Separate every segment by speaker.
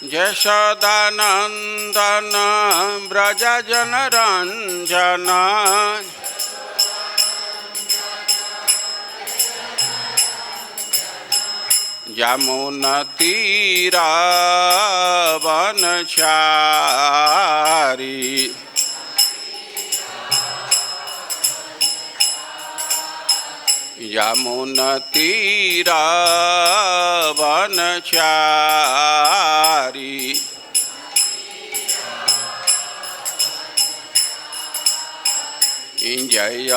Speaker 1: यशोदानंदन व्रज जनरंजन यमुनतीरा वनचारी यमुनतीरा वनचारी जय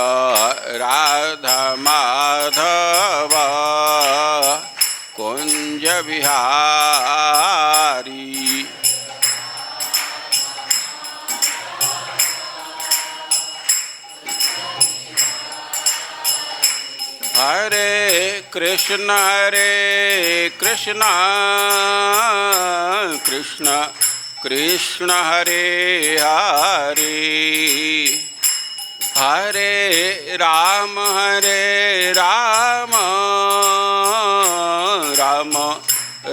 Speaker 1: राधा माधव कुंज विहारी। हरे कृष्ण कृष्ण कृष्ण हरे हरे हरे राम राम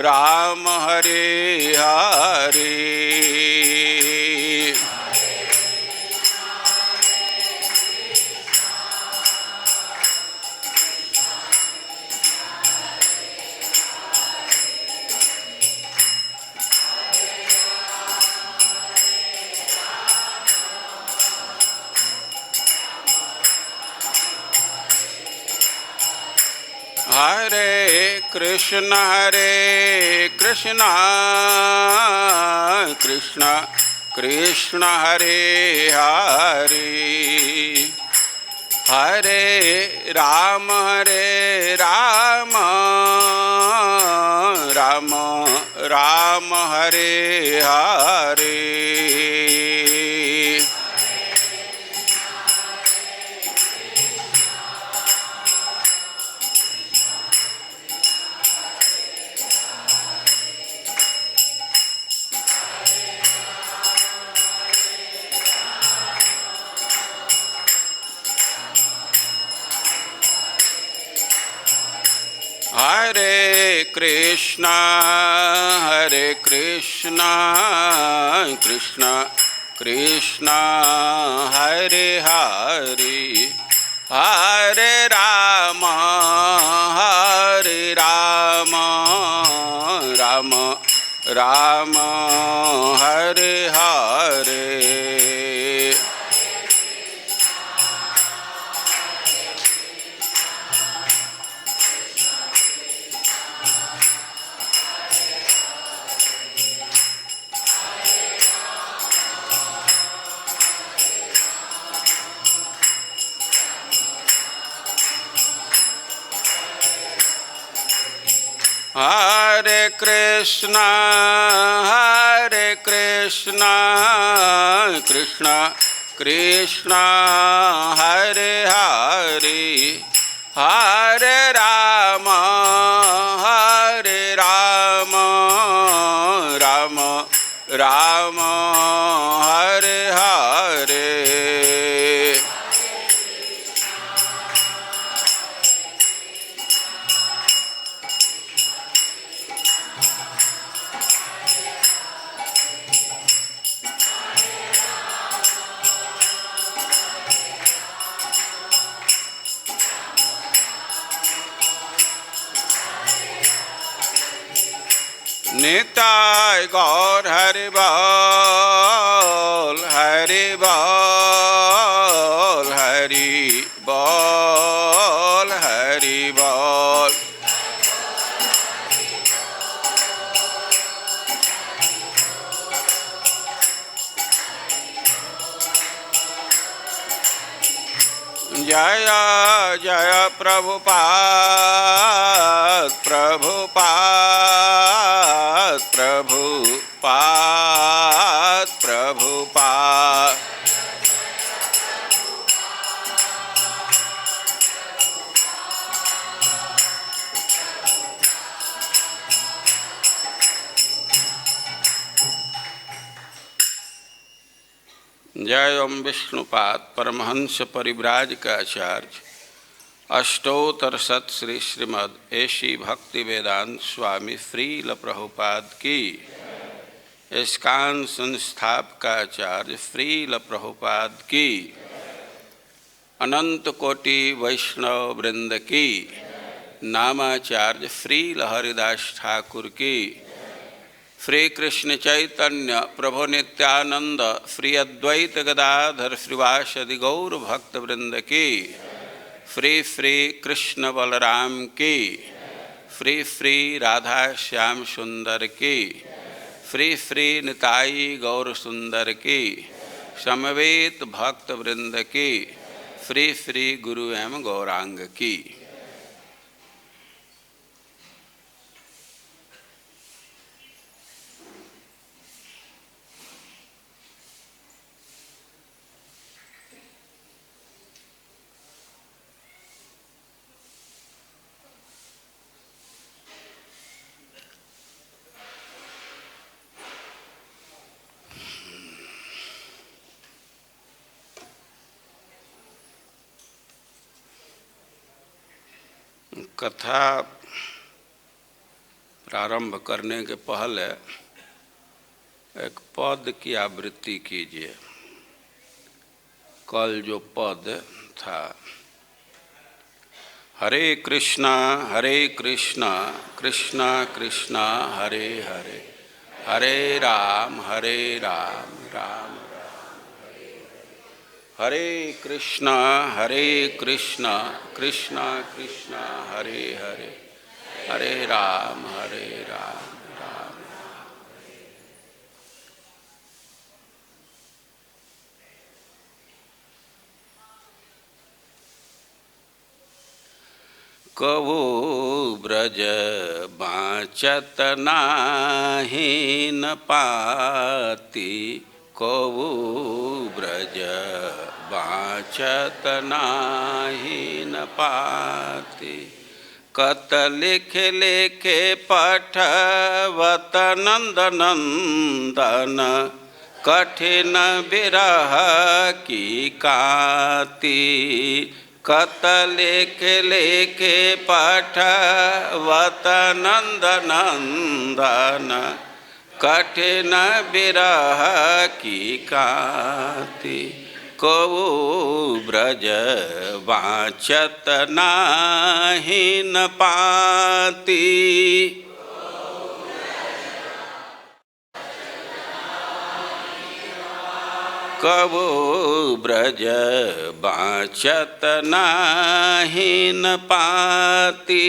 Speaker 1: राम हरे हरे। हरे कृष्ण कृष्ण कृष्ण हरे हरे हरे राम राम राम हरे हरे। हरे कृष्ण कृष्ण कृष्ण हरे हरे हरे राम राम राम हरे हरे। हरे कृष्ण कृष्ण कृष्ण हरे हरे हरे राम राम राम हरे हरे। निताय गौर हरि बोल हरि बोल हरि बोल हरि बोल। जय जय प्रभुपाद प्रभुपाद प्रभुपाद प्रभुपाद। जय ओम विष्णुपाद परमहंस परिव्राज का आचार्य अष्टोत्तर सत श्री श्रीमद् एसी भक्ति वेदांत स्वामी श्रील प्रभुपाद की। इस्कान संस्थापकाचार्य श्रील प्रभुपाद की, अनंत कोटि वैष्णव वृंद की, नामाचार्य श्रील हरिदास ठाकुर की, श्री कृष्ण चैतन्य प्रभु नित्यानंद श्री अद्वैत गदाधर श्रीवासदि गौर भक्त वृंद की, श्री श्री कृष्ण बलराम की, श्री श्री राधा श्याम सुंदर की, श्री श्री निताई गौर सुंदर की, समवेत भक्त वृंद की, श्री श्री गुरु एवं गौरांग की। कथा प्रारंभ करने के पहले एक पद की आवृत्ति कीजिए। कल जो पद था, हरे कृष्णा कृष्णा कृष्णा हरे हरे, हरे राम राम हरे कृष्णा कृष्णा कृष्णा हरे हरे, हरे राम राम। कवो ब्रज बाँचत नाहि न पाती, कवो ब्रज बाँचत नाहि न पाती, कत लिख लिखे पठवत नंद नंदन, कठिन विरह की काती, कत लिख लिखे पठवत नंद नंदन, कठिन विरह की काती, कवो ब्रज बाँचत नाहि न पाती। कवो ब्रज बाँचत नाहि न पाती,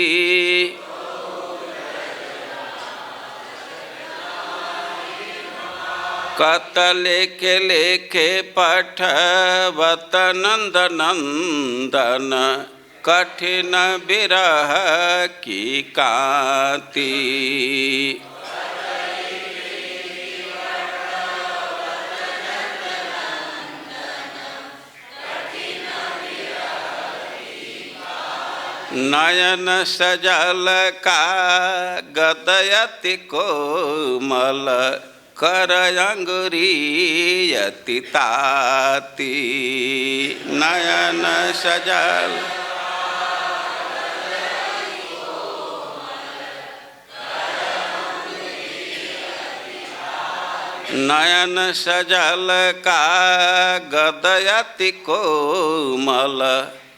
Speaker 1: कत लिख लिखे पठवत नंद नंदन, कठिन विरह की काती, नयन सजल का गदयति कोमल, कर अंगुरीयति ताती, नयन सजल नयन सजल का गदयति कोमल,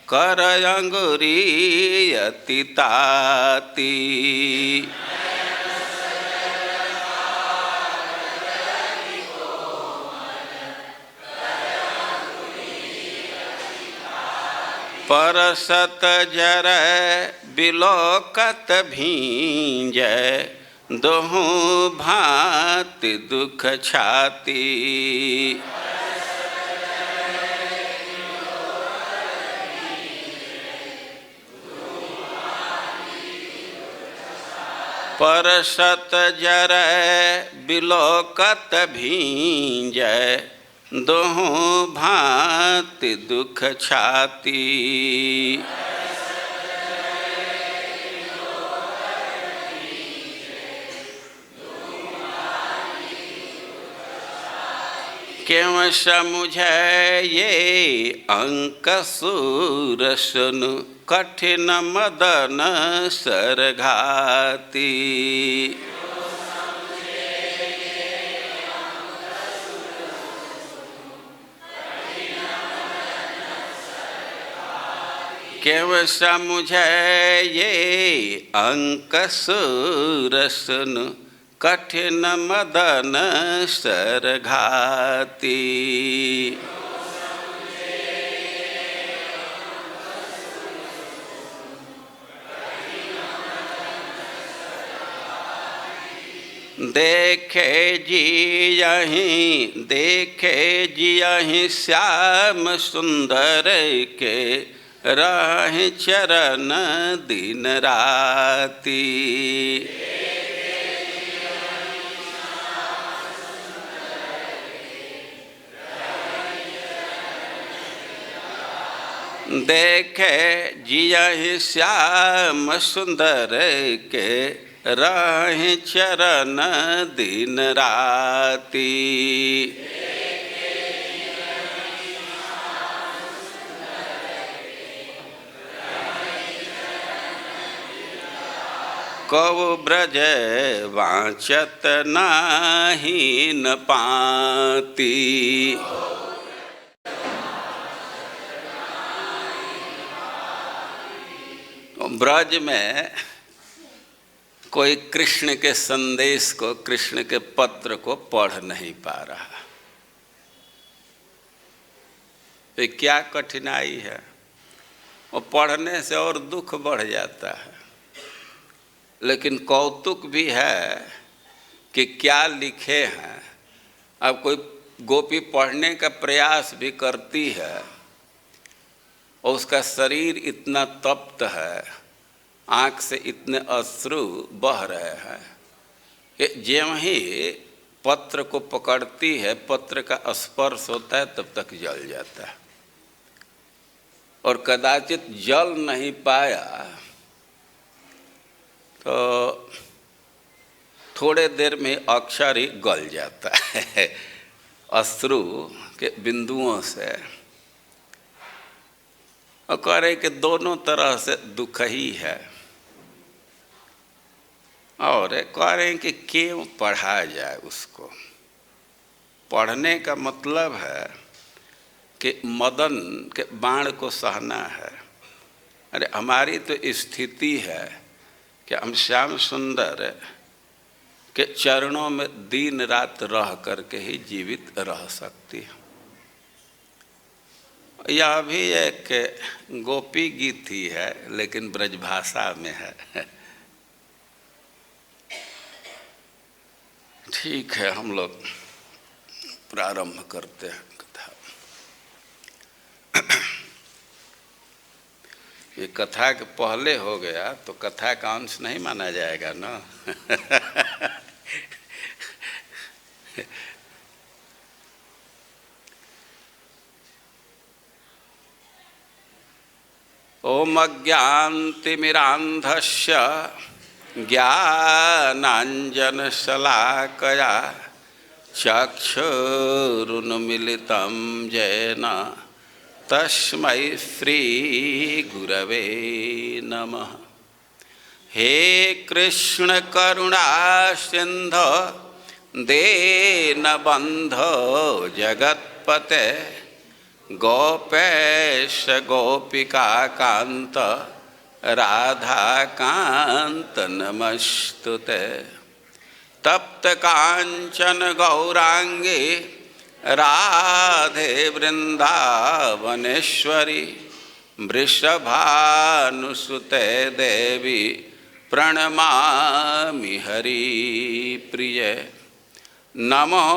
Speaker 1: कर अंगुरीयति ताती, परसत जरै बिलोकत भींजै, दोहु भांति दुख छाती, परसत जरै बिलोकत भींजै, दोहु भांति दुख छाती, क्यों समुझै ये अंक सूर सुनु, कठिन मदन सरघाती, क्यों समुझे ये अंक सुरसन कठिन मदन सरघाती। देखे जियहीं श्याम सुंदर के राह चरण दिन राती। देखे जियहीं श्याम सुंदर के राह चरण दिन राती। कौ ब्रज वांचत नाही न पाती। ब्रज में कोई कृष्ण के संदेश को, कृष्ण के पत्र को पढ़ नहीं पा रहा। ये क्या कठिनाई है। वो पढ़ने से और दुख बढ़ जाता है। लेकिन कौतुक भी है कि क्या लिखे हैं। अब कोई गोपी पढ़ने का प्रयास भी करती है और उसका शरीर इतना तप्त है, आँख से इतने अश्रु बह रहे हैं कि ज्यों ही पत्र को पकड़ती है, पत्र का स्पर्श होता है तब तक जल जाता है। और कदाचित जल नहीं पाया तो थोड़े देर में अक्षर ही गल जाता है अश्रु के बिंदुओं से। और कह रहे कि दोनों तरह से दुख ही है। और कह रहे हैं कि क्यों पढ़ा जाए उसको। पढ़ने का मतलब है कि मदन के बाण को सहना है। अरे हमारी तो स्थिति है कि हम श्याम सुंदर के चरणों में दिन रात रह करके ही जीवित रह सकती है। यह भी एक गोपी गीत ही है, लेकिन ब्रजभाषा में है। ठीक है, हम लोग प्रारंभ करते हैं कथा। ये कथा के पहले हो गया तो कथा का अंश नहीं माना जाएगा ना। ओम अज्ञानतिमिरान्धस्य ज्ञानाञ्जनशलाकया चक्षुरुन्मीलितं येन तस्मै श्रीगुरवे नमः। हे कृष्ण करुणा सिन्धो दीनबन्धो जगत्पते गोपेश गोपिका कांत राधा कांत नमस्तुते। तप्त कांचन गौरांगी राधे वृंदावनेश्वरी वृषभानुसुते देवी प्रणमामि हरिप्रिय। नमो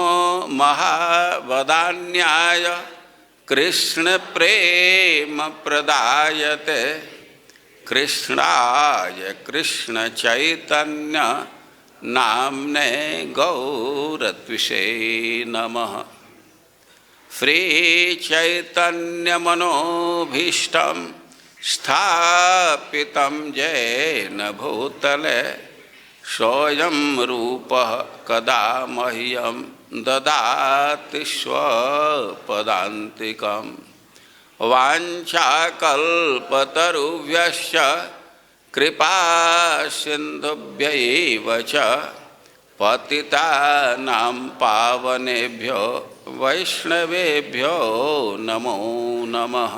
Speaker 1: महावदान्याय कृष्ण प्रेम प्रदायते कृष्णाय कृष्ण चैतन्य नाम्ने गौरत्विषे नमः। श्री चैतन्य मनोभीष्टं स्थापितं येन भूतले सोऽयं रूपः कदा मह्यं ददाति स्वपदान्तिकं। वाञ्छाकल्पतरुभ्यश्च कृपा सिन्धुभ्यैव च पतितानां पावनेभ्यो वैष्णवेभ्यो नमो नमः।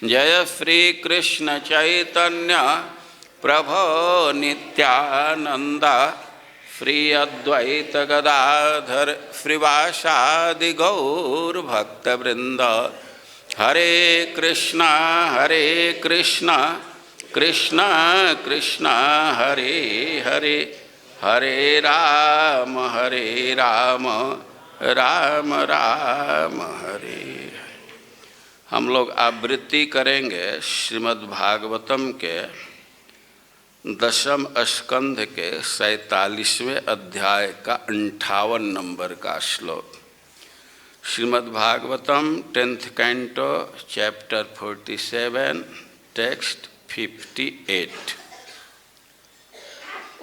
Speaker 1: जय श्री कृष्ण चैतन्य प्रभो नित्यानंद श्री अद्वैत गदाधर श्रीवासादि गौर भक्तवृंद। हरे कृष्णा कृष्ण कृष्ण हरे हरे, हरे राम राम राम हरे। हम लोग आवृत्ति करेंगे श्रीमद् भागवतम के 10वें स्कंध के 47वें अध्याय का 58 नंबर का श्लोक। Shrimad Bhagavatam 10th canto chapter 47 text 58।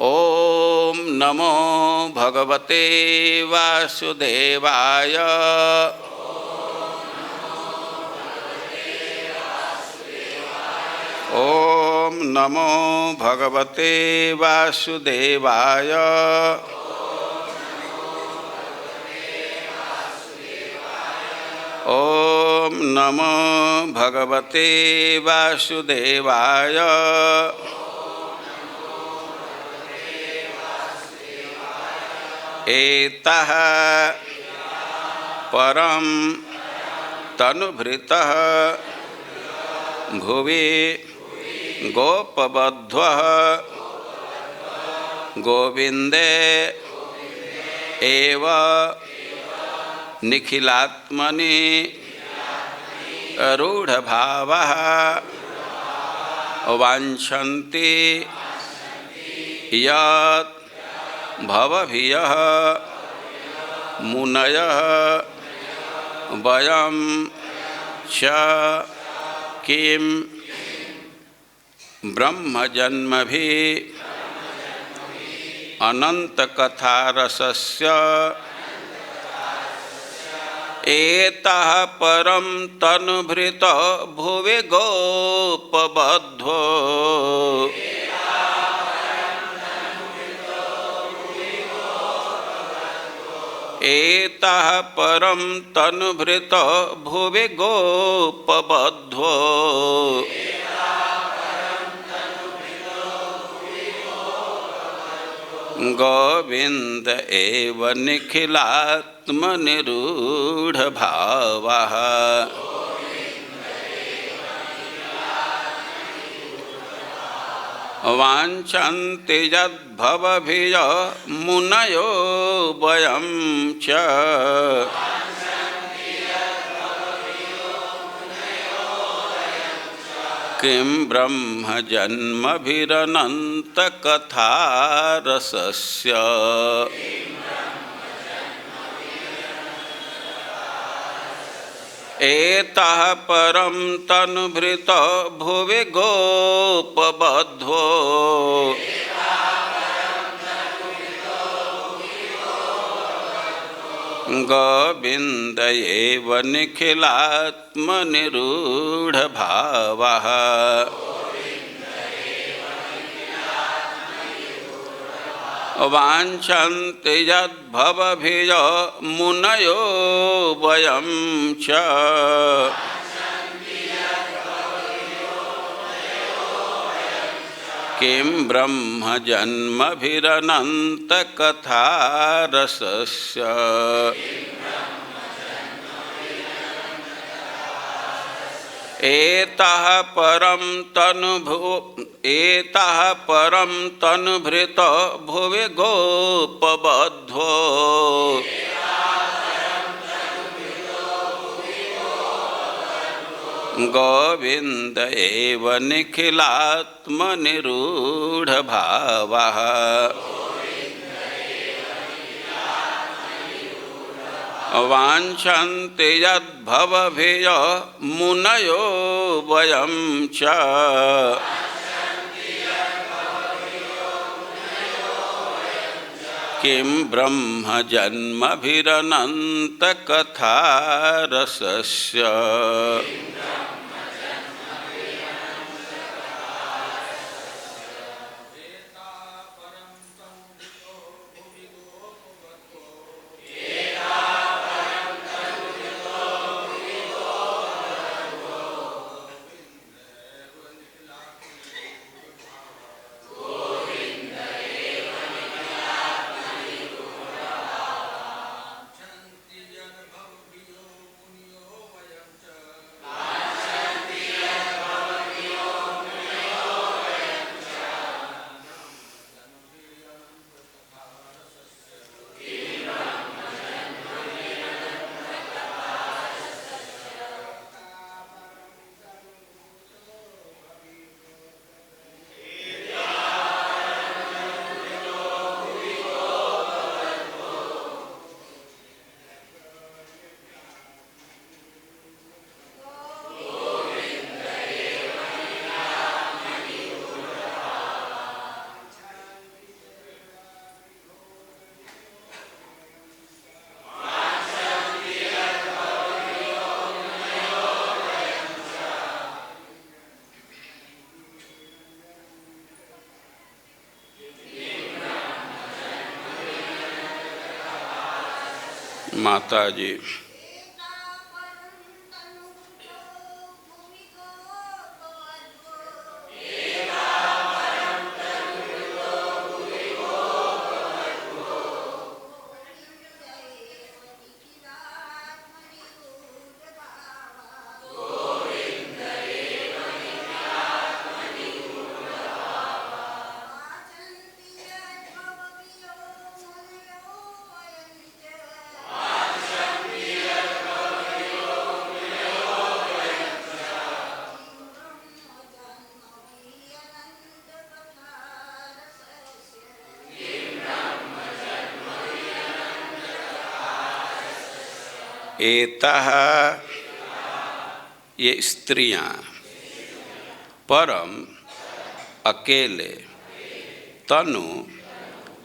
Speaker 1: ओम नमो भगवते वासुदेवाय। ओम नमो भगवते वासुदेवाय। ओम नमो भगवते वासुदेवाय। एतः परम तनुभृतः भुवि गोपबध्वः गोविंदे एव निखिलात्मनि रूढ़भावः वाञ्छन्ति यत् भवभियः मुनयः वयं च किं ब्रह्मजन्मभिः अनन्तकथारसस्य एतः परं तनुभृतो भुवि गोपबध्वो एतः परं तनुभृतो भुवि गोपबध्वो गोविंद एव निखिलात्मनिरूढभावः वाञ्छन्ति यद्भवभिय मुनयो वयं च किं ब्रह्मजन्मभिरनन्तकथारसस्य एतः परं तनुभृतो भुवि गोपबध्वो गोविंद एव निखिलात्मनिरूढभावः वाञ्छन्ति यद्भवभिय मुनयो वयं च किं ब्रह्मजन्मभिरनन्तकथारसस्य एतः परं तनुभृतो भुवि गोपबध्वो गोविंद एव निखिलात्मनिरूढभावः वाञ्छन्ति यद्भवभिय मुनयो वयं च किं ब्रह्मजन्मभिरनन्तकथारसस्य माता जी। एतः ये स्त्रियां परम अकेले तनु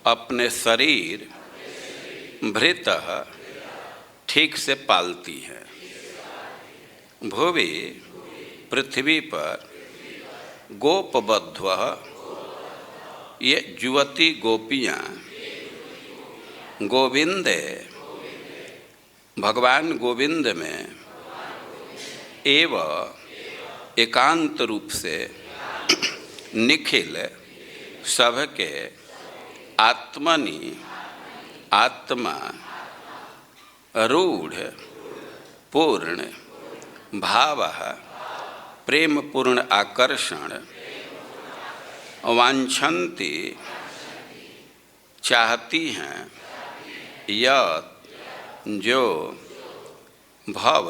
Speaker 1: अपने शरीर भृतः ठीक से पालती हैं। भुवि पृथ्वी पर गोपबद्ध्वः ये युवती गोपियाँ गोविंदे भगवान गोविंद में एव एकांत रूप से निखिल सबके आत्मनि आत्मा रूढ़ पूर्ण भाव प्रेम पूर्ण आकर्षण वांछन्ति चाहती हैं यत् जो भव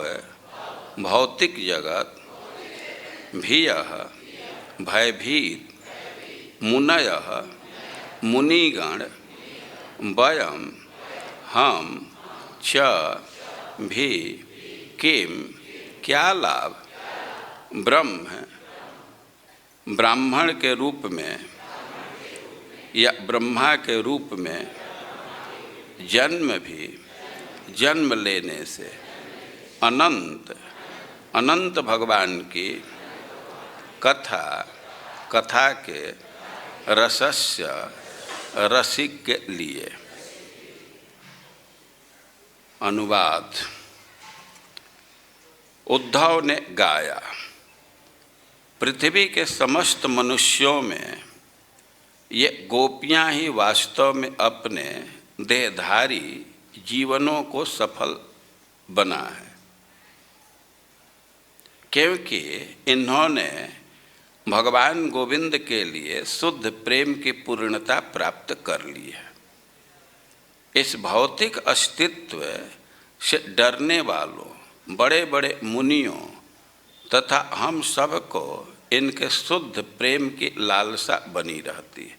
Speaker 1: भौतिक जगत भीयः भयभीत मुनयः मुनिगण वयम हम च भी किम क्या लाभ ब्रह्म ब्राह्मण के रूप में या ब्रह्मा के रूप में जन्म लेने से अनंत अनंत भगवान की कथा के रसस्य रसिक के लिए। अनुवाद। उद्धव ने गाया, पृथ्वी के समस्त मनुष्यों में ये गोपियां ही वास्तव में अपने देहधारी जीवनों को सफल बना है, क्योंकि इन्होंने भगवान गोविंद के लिए शुद्ध प्रेम की पूर्णता प्राप्त कर ली है। इस भौतिक अस्तित्व से डरने वालों बड़े बड़े मुनियों तथा हम सब को इनके शुद्ध प्रेम की लालसा बनी रहती है।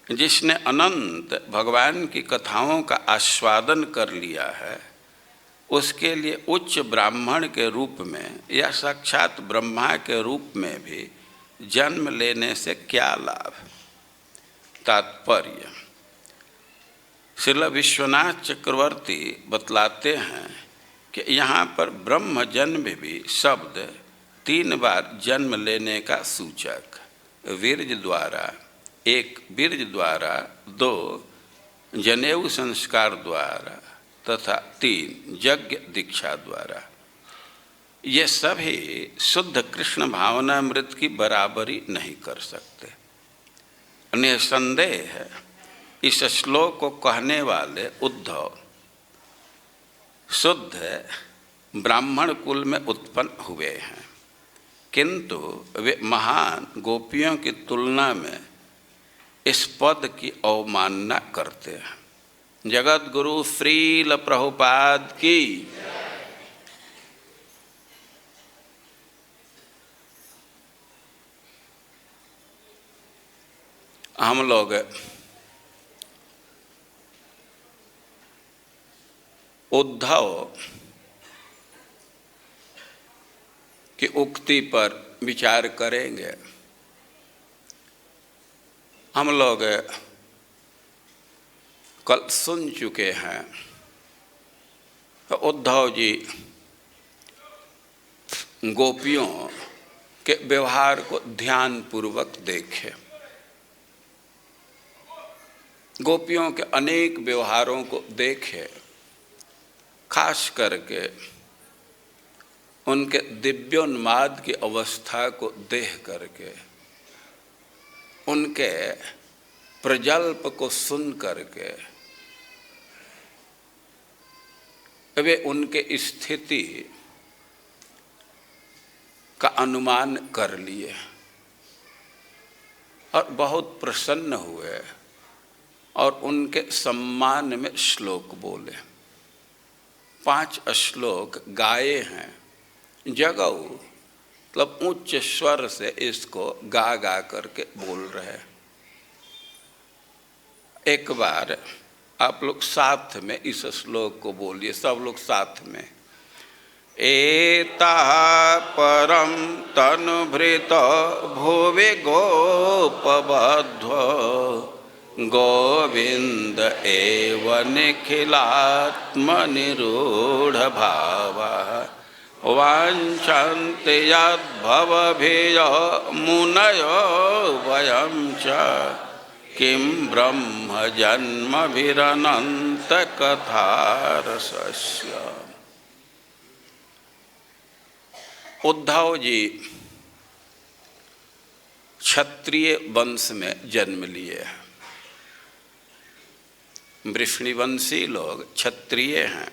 Speaker 1: जिसने अनंत भगवान की कथाओं का आस्वादन कर लिया है, उसके लिए उच्च ब्राह्मण के रूप में या साक्षात ब्रह्मा के रूप में भी जन्म लेने से क्या लाभ। तात्पर्य। श्रील विश्वनाथ चक्रवर्ती बतलाते हैं कि यहाँ पर ब्रह्म जन्म भी शब्द 3 बार जन्म लेने का सूचक, वीर्य द्वारा, 1 वीर्य द्वारा, 2 जनेऊ संस्कार द्वारा तथा 3 यज्ञ दीक्षा द्वारा। ये सभी शुद्ध कृष्ण भावनामृत की बराबरी नहीं कर सकते। निसंदेह है इस श्लोक को कहने वाले उद्धव शुद्ध ब्राह्मण कुल में उत्पन्न हुए हैं, किंतु वे महान गोपियों की तुलना में इस पद की अवमानना करते हैं। जगत गुरु श्रील प्रभुपाद की। हम लोग उद्धव की उक्ति पर विचार करेंगे। हम लोग कल सुन चुके हैं, उद्धव जी गोपियों के व्यवहार को ध्यान पूर्वक देखें। गोपियों के अनेक व्यवहारों को देखे, खास करके उनके दिव्योन्माद की अवस्था को देख करके, उनके प्रजल्प को सुन करके वे उनके स्थिति का अनुमान कर लिए और बहुत प्रसन्न हुए और उनके सम्मान में श्लोक बोले। 5 श्लोक गाए हैं। जगऊ मतलब उच्च स्वर से इसको गा गा करके बोल रहे। एक बार आप लोग साथ में इस श्लोक को बोलिए, सब लोग साथ में। एता परम तनुभृत भुवि गोपबध्व गोविंद एव निखिलात्मनिरूढ़ भावा वाञ्छन्ति यद्भवभिय मुनयो वयं च किं ब्रह्म जन्मभिरनंत कथारसस्य। उद्धव जी क्षत्रिय वंश में जन्म लिए। वृष्णिवंशी लोग क्षत्रिय हैं।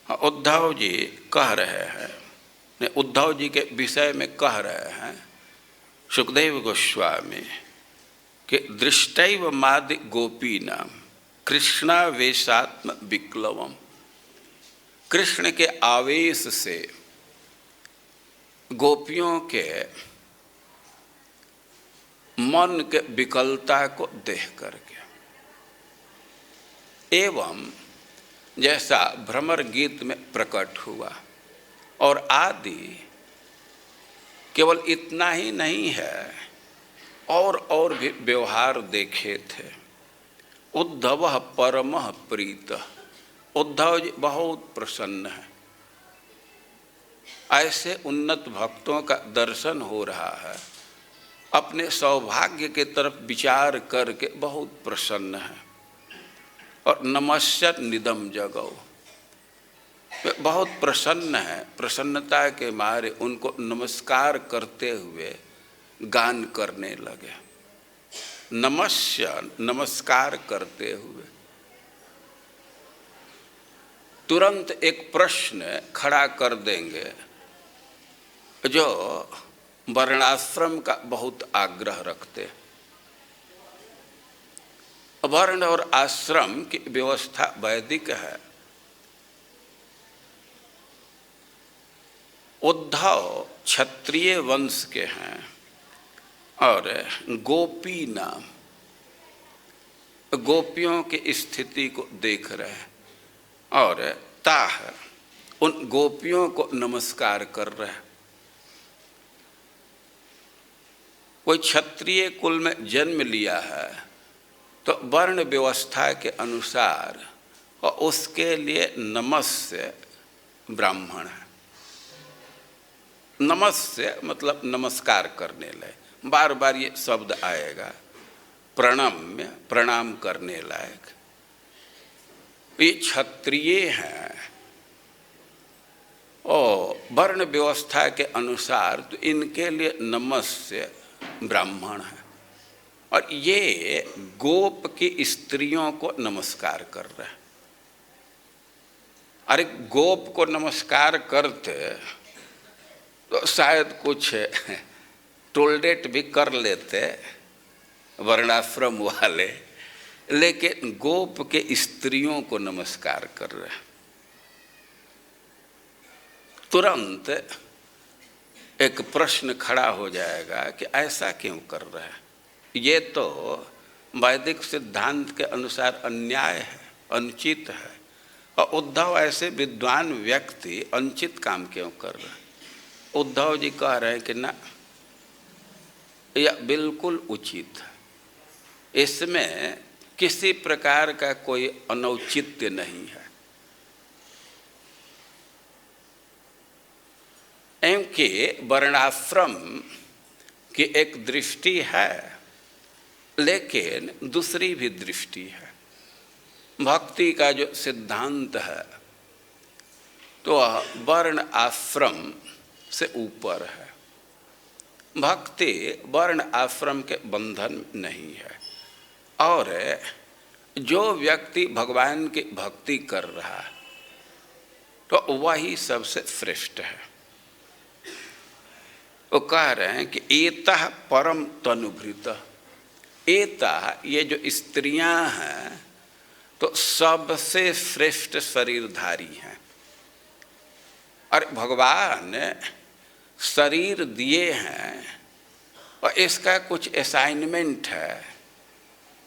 Speaker 1: उद्धव जी कह रहे हैं, उद्धव जी के विषय में कह रहे हैं सुखदेव गोस्वामी कि दृष्टैव मादि गोपीनाम कृष्णावेशात्म विक्लवम। कृष्ण के आवेश से गोपियों के मन के विकलता को देख करके, एवं जैसा भ्रमर गीत में प्रकट हुआ, और आदि केवल इतना ही नहीं है, और भी व्यवहार देखे थे। उद्धव परमः प्रीतः, उद्धव जी बहुत प्रसन्न है। ऐसे उन्नत भक्तों का दर्शन हो रहा है, अपने सौभाग्य के तरफ विचार करके बहुत प्रसन्न है। और नमस्यत निदम जगौ, बहुत प्रसन्न है। प्रसन्नता के मारे उनको नमस्कार करते हुए गान करने लगे। नमस्य, नमस्कार करते हुए तुरंत एक प्रश्न खड़ा कर देंगे जो वर्णाश्रम का बहुत आग्रह रखते। वर्ण और आश्रम की व्यवस्था वैदिक है। उद्धव क्षत्रिय वंश के हैं और गोपी नाम, गोपियों की स्थिति को देख रहे हैं और ताह उन गोपियों को नमस्कार कर रहे हैं। कोई क्षत्रिय कुल में जन्म लिया है तो वर्ण व्यवस्था के अनुसार और उसके लिए नमस्य ब्राह्मण है। नमस्य मतलब नमस्कार करने लायक, बार बार ये शब्द आएगा। प्रणम्य, प्रणाम करने लायक। ये क्षत्रिय हैं और वर्ण व्यवस्था के अनुसार तो इनके लिए नमस्य ब्राह्मण है। और ये गोप की स्त्रियों को नमस्कार कर रहे हैं। अरे गोप को नमस्कार करते तो शायद कुछ टोलरेट भी कर लेते वर्णाश्रम वाले, लेकिन गोप के स्त्रियों को नमस्कार कर रहे हैं। तुरंत एक प्रश्न खड़ा हो जाएगा कि ऐसा क्यों कर रहे हैं? ये तो वैदिक सिद्धांत के अनुसार अन्याय है, अनुचित है। और उद्धव ऐसे विद्वान व्यक्ति अनुचित काम क्यों कर रहे हैं? उद्धव जी कह रहे हैं कि ना, यह बिल्कुल उचित है, इसमें किसी प्रकार का कोई अनौचित्य नहीं है। क्योंकि वर्णाश्रम की एक दृष्टि है लेकिन दूसरी भी दृष्टि है। भक्ति का जो सिद्धांत है तो वर्ण आश्रम से ऊपर है। भक्ति वर्ण आश्रम के बंधन नहीं है। और जो व्यक्ति भगवान की भक्ति कर रहा है तो वही सबसे श्रेष्ठ है। वो कह रहे हैं कि एतः परम तनुभृत। एतः ये जो स्त्रियां हैं तो सबसे श्रेष्ठ शरीरधारी हैं। और भगवान शरीर दिए हैं और इसका कुछ असाइनमेंट है,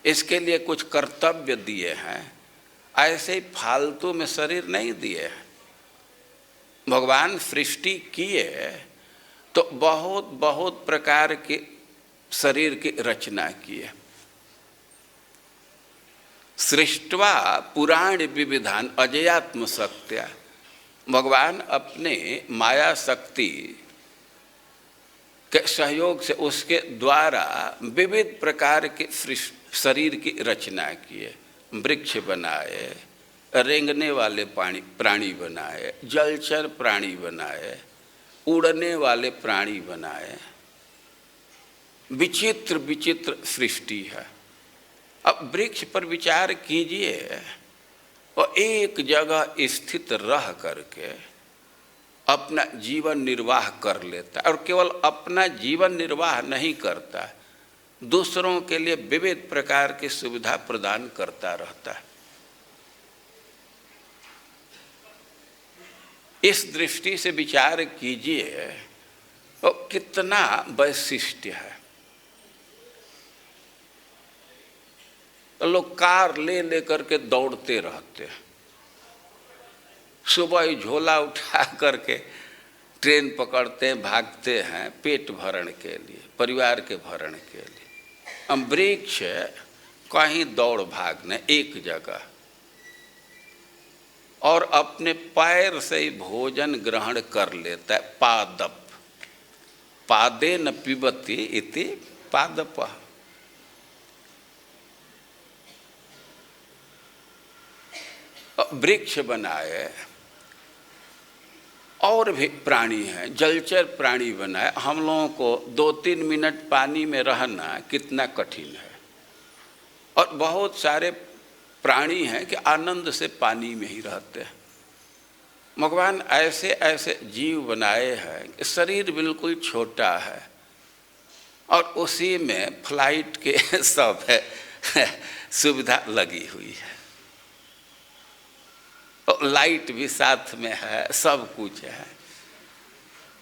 Speaker 1: इसके लिए कुछ कर्तव्य दिए हैं। ऐसे ही फालतू में शरीर नहीं दिए हैं। भगवान सृष्टि किए तो बहुत बहुत प्रकार के शरीर की रचना किए। सृष्टवा पुराण विविधान अजयात्म शक्त्या। भगवान अपने माया शक्ति के सहयोग से उसके द्वारा विविध प्रकार के शरीर की रचना किए। वृक्ष बनाए, रेंगने वाले प्राणी बनाए, जलचर प्राणी बनाए, उड़ने वाले प्राणी बनाए। विचित्र विचित्र सृष्टि है। अब वृक्ष पर विचार कीजिए और एक जगह स्थित रह करके अपना जीवन निर्वाह कर लेता है। और केवल अपना जीवन निर्वाह नहीं करता, दूसरों के लिए विविध प्रकार की सुविधा प्रदान करता रहता है। इस दृष्टि से विचार कीजिए तो कितना वैशिष्ट्य है। तो लोग कार ले लेकर के दौड़ते रहते हैं। सुबह ही झोला उठा करके ट्रेन पकड़ते हैं, भागते हैं पेट भरण के लिए, परिवार के भरण के लिए। वृक्ष कहीं दौड़ भागने एक जगह और अपने पैर से ही भोजन ग्रहण कर लेता है। पादप पादे न पिबती इति पादप। वृक्ष बनाए और भी प्राणी हैं, जलचर प्राणी बनाए। हम लोगों को 2-3 मिनट पानी में रहना कितना कठिन है। और बहुत सारे प्राणी हैं कि आनंद से पानी में ही रहते हैं। भगवान ऐसे ऐसे जीव बनाए हैं कि शरीर बिल्कुल छोटा है और उसी में फ्लाइट के सब सुविधा लगी हुई है। तो लाइट भी साथ में है, सब कुछ है।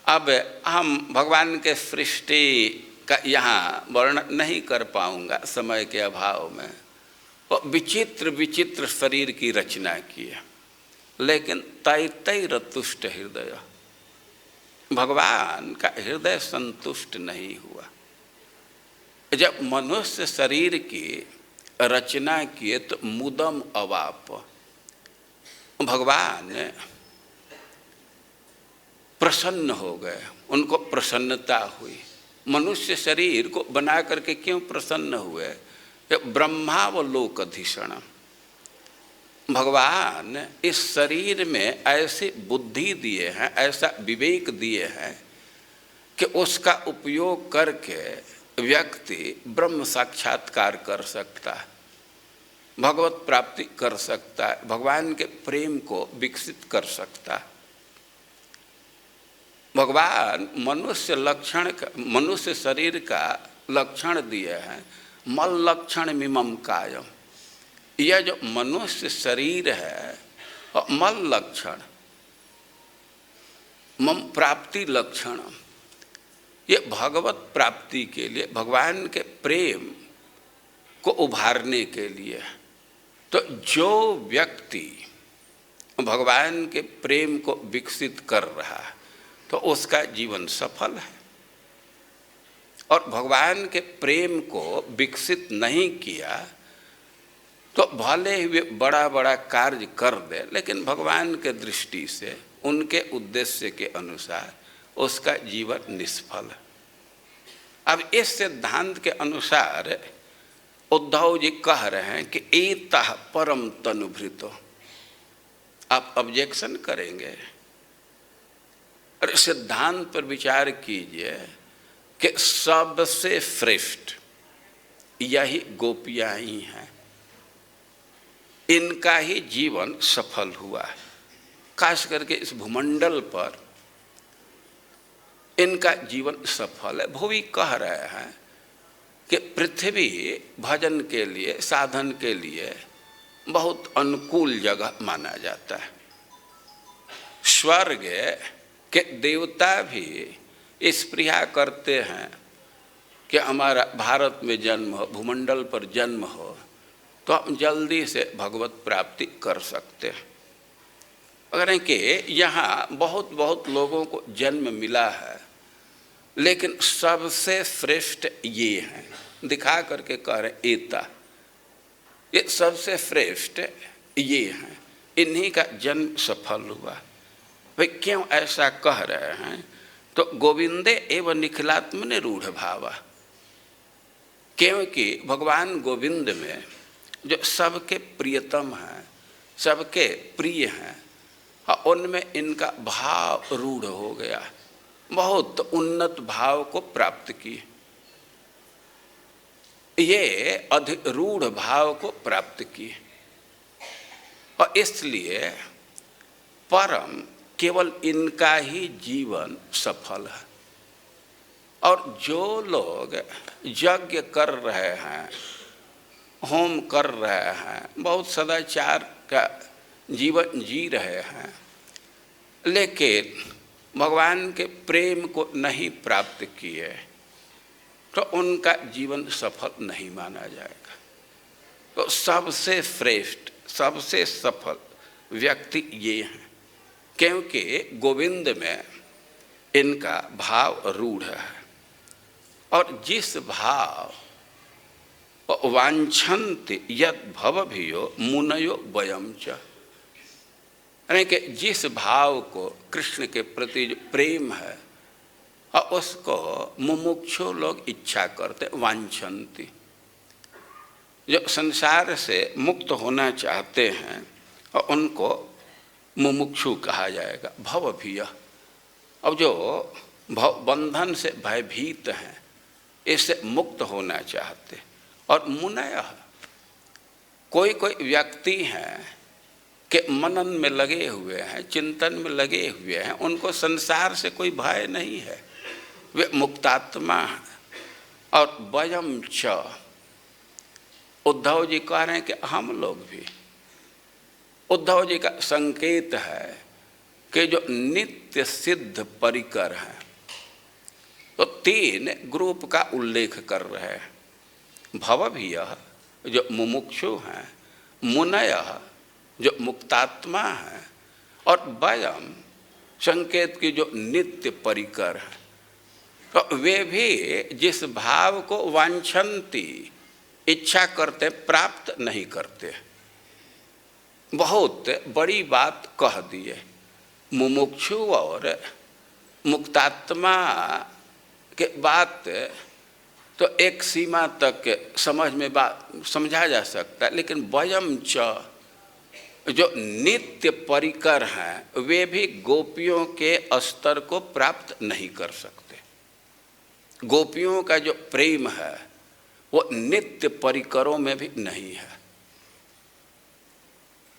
Speaker 1: अब हम भगवान के सृष्टि का यहाँ वर्णन नहीं कर पाऊंगा समय के अभाव में। वो विचित्र विचित्र शरीर की रचना की है, लेकिन तैतैरतुष्ट हृदय। भगवान का हृदय संतुष्ट नहीं हुआ। जब मनुष्य शरीर की रचना किए तो मुदम अवाप, भगवान प्रसन्न हो गए, उनको प्रसन्नता हुई। मनुष्य शरीर को बना करके क्यों प्रसन्न हुए? ब्रह्मावलोकधीषण। भगवान इस शरीर में ऐसी बुद्धि दिए हैं, ऐसा विवेक दिए हैं कि उसका उपयोग करके व्यक्ति ब्रह्म साक्षात्कार कर सकता है, भगवत प्राप्ति कर सकता है, भगवान के प्रेम को विकसित कर सकता है। भगवान मनुष्य शरीर का लक्षण दिए हैं, मल लक्षण मिमम कायम। यह जो मनुष्य शरीर है और मल लक्षण, मम प्राप्ति लक्षण, ये भगवत प्राप्ति के लिए, भगवान के प्रेम को उभारने के लिए। तो जो व्यक्ति भगवान के प्रेम को विकसित कर रहा है तो उसका जीवन सफल है। और भगवान के प्रेम को विकसित नहीं किया तो भले ही वे बड़ा बड़ा कार्य कर दे, लेकिन भगवान के दृष्टि से उनके उद्देश्य के अनुसार उसका जीवन निष्फल है। अब इस सिद्धांत के अनुसार उद्धव जी कह रहे हैं कि एतः परम तनुभृतो। आप ऑब्जेक्शन करेंगे, और सिद्धांत पर विचार कीजिए कि सबसे श्रेष्ठ यही गोपियां ही हैं। इनका ही जीवन सफल हुआ है, खास करके इस भूमंडल पर इनका जीवन सफल है। भुवि कह रहे हैं कि पृथ्वी भजन के लिए, साधन के लिए बहुत अनुकूल जगह माना जाता है। स्वर्ग के देवता भी इस प्रिया करते हैं कि हमारा भारत में जन्म हो, भूमंडल पर जन्म हो, तो हम जल्दी से भगवत प्राप्ति कर सकते हैं। अगर कि यहाँ बहुत बहुत लोगों को जन्म मिला है, लेकिन सबसे श्रेष्ठ ये हैं, दिखा करके कह रहे एता, ये सबसे श्रेष्ठ ये हैं, इन्हीं का जन्म सफल हुआ। भाई क्यों ऐसा कह रहे हैं? तो गोविंदे एवं निखिलात्मने रूढ़ भावा, क्योंकि भगवान गोविंद में जो सबके प्रियतम हैं, सबके प्रिय हैं, उनमें इनका भाव रूढ़ हो गया, बहुत उन्नत भाव को प्राप्त किए, ये अधिरूढ़ भाव को प्राप्त किए, और इसलिए परम केवल इनका ही जीवन सफल है। और जो लोग यज्ञ कर रहे हैं, होम कर रहे हैं, बहुत सदाचार का जीवन जी रहे हैं, लेकिन भगवान के प्रेम को नहीं प्राप्त किए, तो उनका जीवन सफल नहीं माना जाएगा। तो सबसे श्रेष्ठ, सबसे सफल व्यक्ति ये हैं, क्योंकि गोविंद में इनका भाव रूढ़ है। और जिस भाव वांछन्ति यद भवभियो मुनयो वयं च, यानी कि जिस भाव को कृष्ण के प्रति जो प्रेम है, और उसको मुमुक्षु लोग इच्छा करते, वांछन्ति, जो संसार से मुक्त होना चाहते हैं, और उनको मुमुक्षु कहा जाएगा। भवभिय, अब जो भव बंधन से भयभीत हैं, इससे मुक्त होना चाहते। और मुनय, कोई कोई व्यक्ति हैं कि मनन में लगे हुए हैं, चिंतन में लगे हुए हैं, उनको संसार से कोई भय नहीं है, वे मुक्तात्मा हैं। और वयम च, उद्धव जी कह रहे हैं कि हम लोग भी, उद्धव जी का संकेत है कि जो नित्य सिद्ध परिकर हैं, तो 3 ग्रुप का उल्लेख कर रहे हैं। भवभिय, जो मुमुक्षु हैं, मुनय, जो मुक्तात्मा हैं, और वयम, संकेत की जो नित्य परिकर हैं। तो वे भी जिस भाव को वांछन्ति, इच्छा करते, प्राप्त नहीं करते। बहुत बड़ी बात कह दिए। मुमुक्षु और मुक्तात्मा के बात तो एक सीमा तक समझ में बात समझा जा सकता है, लेकिन वयम च, जो नित्य परिकर हैं, वे भी गोपियों के स्तर को प्राप्त नहीं कर सकते। गोपियों का जो प्रेम है, वो नित्य परिकरों में भी नहीं है।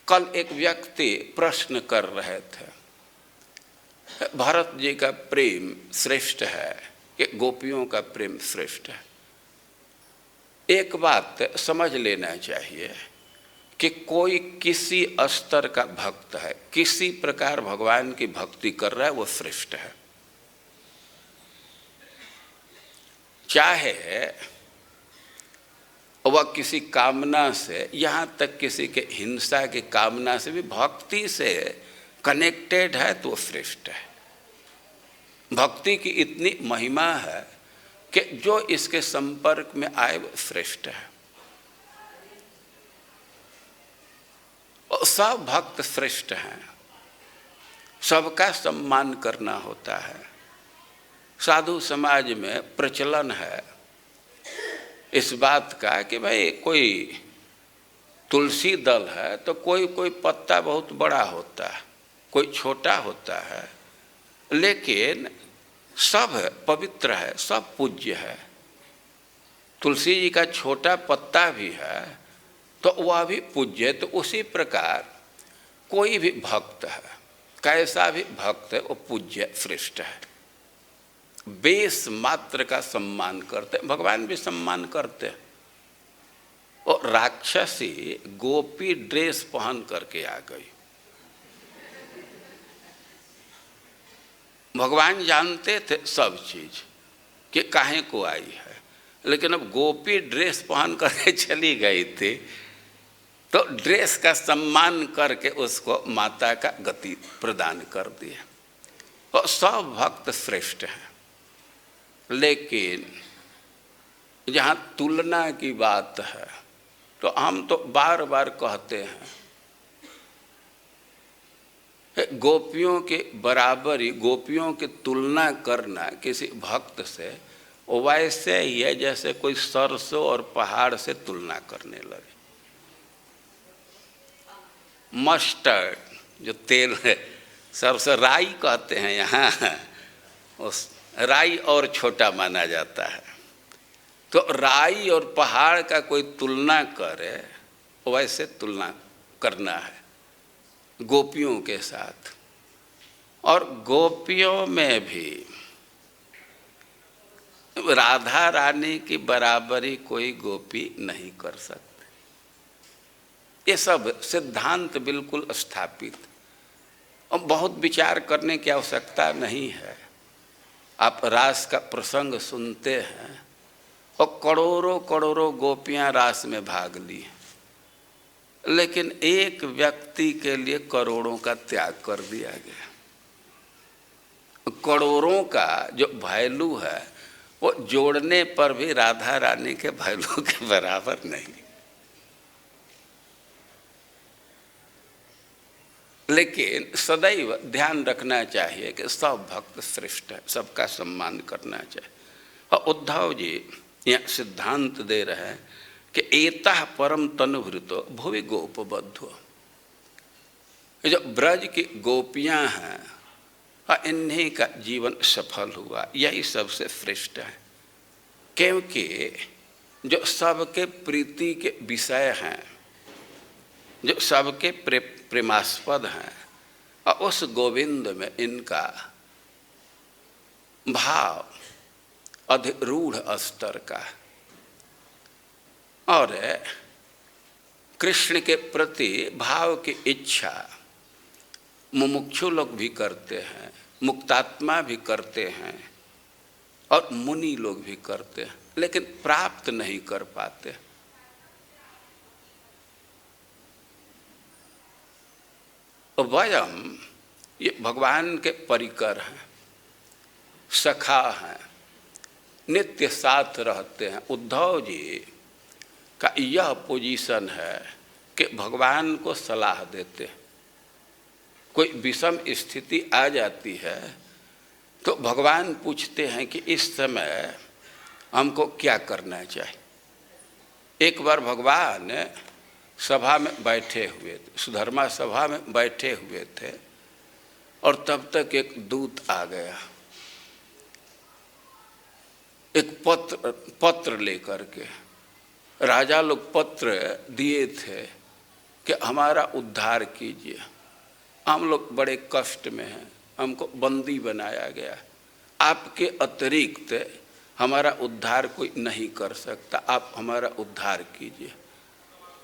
Speaker 1: कल एक व्यक्ति प्रश्न कर रहे थे, भरत जी का प्रेम श्रेष्ठ है कि गोपियों का प्रेम श्रेष्ठ है? एक बात समझ लेना चाहिए कि कोई किसी स्तर का भक्त है, किसी प्रकार भगवान की भक्ति कर रहा है, वो श्रेष्ठ है। चाहे वह किसी कामना से, यहाँ तक किसी के हिंसा की कामना से भी भक्ति से कनेक्टेड है, तो श्रेष्ठ है। भक्ति की इतनी महिमा है कि जो इसके संपर्क में आए वो श्रेष्ठ है। और सब भक्त श्रेष्ठ हैं, सबका सम्मान करना होता है। साधु समाज में प्रचलन है इस बात का कि भाई कोई तुलसी दल है तो कोई कोई पत्ता बहुत बड़ा होता है, कोई छोटा होता है, लेकिन सब पवित्र है, सब पूज्य है। तुलसी जी का छोटा पत्ता भी है तो वह भी पूज्य है। तो उसी प्रकार कोई भी भक्त है, कैसा भी भक्त है, वो पूज्य श्रेष्ठ है। बेस मात्र का सम्मान करते, भगवान भी सम्मान करते। और राक्षसी गोपी ड्रेस पहन करके आ गई। भगवान जानते थे सब चीज कि काहे को आई है, लेकिन अब गोपी ड्रेस पहन करके चली गई थी तो ड्रेस का सम्मान करके उसको माता का गति प्रदान कर दिया। और सब भक्त श्रेष्ठ हैं, लेकिन जहाँ तुलना की बात है तो हम तो बार बार कहते हैं गोपियों के बराबरी, गोपियों की तुलना करना किसी भक्त से वैसे ही है जैसे कोई सरसों और पहाड़ से तुलना करने लगे। मस्टर्ड जो तेल है, सरसों राई कहते हैं यहाँ, उस राई और छोटा माना जाता है। तो राई और पहाड़ का कोई तुलना करे वैसे तुलना करना है गोपियों के साथ। और गोपियों में भी राधा रानी की बराबरी कोई गोपी नहीं कर सकते। ये सब सिद्धांत बिल्कुल स्थापित, और बहुत विचार करने की आवश्यकता नहीं है। आप रास का प्रसंग सुनते हैं और करोड़ों करोड़ों गोपियां रास में भाग ली, लेकिन एक व्यक्ति के लिए करोड़ों का त्याग कर दिया गया। करोड़ों का जो वैल्यू है वो जोड़ने पर भी राधा रानी के वैल्यू के बराबर नहीं। लेकिन सदैव ध्यान रखना चाहिए कि सब भक्त श्रेष्ठ है, सबका सम्मान करना चाहिए। और उद्धव जी यहाँ सिद्धांत दे रहे हैं कि एतः परम तनुभृतो भुवि गोपबद्धो। ये जो ब्रज की गोपियाँ हैं इन्हीं का जीवन सफल हुआ, यही सबसे श्रेष्ठ है। क्योंकि जो सबके प्रीति के विषय हैं, जो सबके प्रेमास्पद हैं, और उस गोविंद में इनका भाव अधिरूढ़ स्तर का। और कृष्ण के प्रति भाव की इच्छा मुमुक्षु लोग भी करते हैं, मुक्तात्मा भी करते हैं, और मुनि लोग भी करते हैं, लेकिन प्राप्त नहीं कर पाते। वयम ये भगवान के परिकर हैं, सखा हैं, नित्य साथ रहते हैं। उद्धव जी का यह पोजीशन है कि भगवान को सलाह देते हैं। कोई विषम स्थिति आ जाती है तो भगवान पूछते हैं कि इस समय हमको क्या करना चाहिए। एक बार भगवान सभा में बैठे हुए थे, सुधर्मा सभा में बैठे हुए थे, और तब तक एक दूत आ गया, एक पत्र लेकर के। राजा लोग पत्र दिए थे कि हमारा उद्धार कीजिए, हम लोग बड़े कष्ट में हैं, हमको बंदी बनाया गया, आपके अतिरिक्त हमारा उद्धार कोई नहीं कर सकता, आप हमारा उद्धार कीजिए।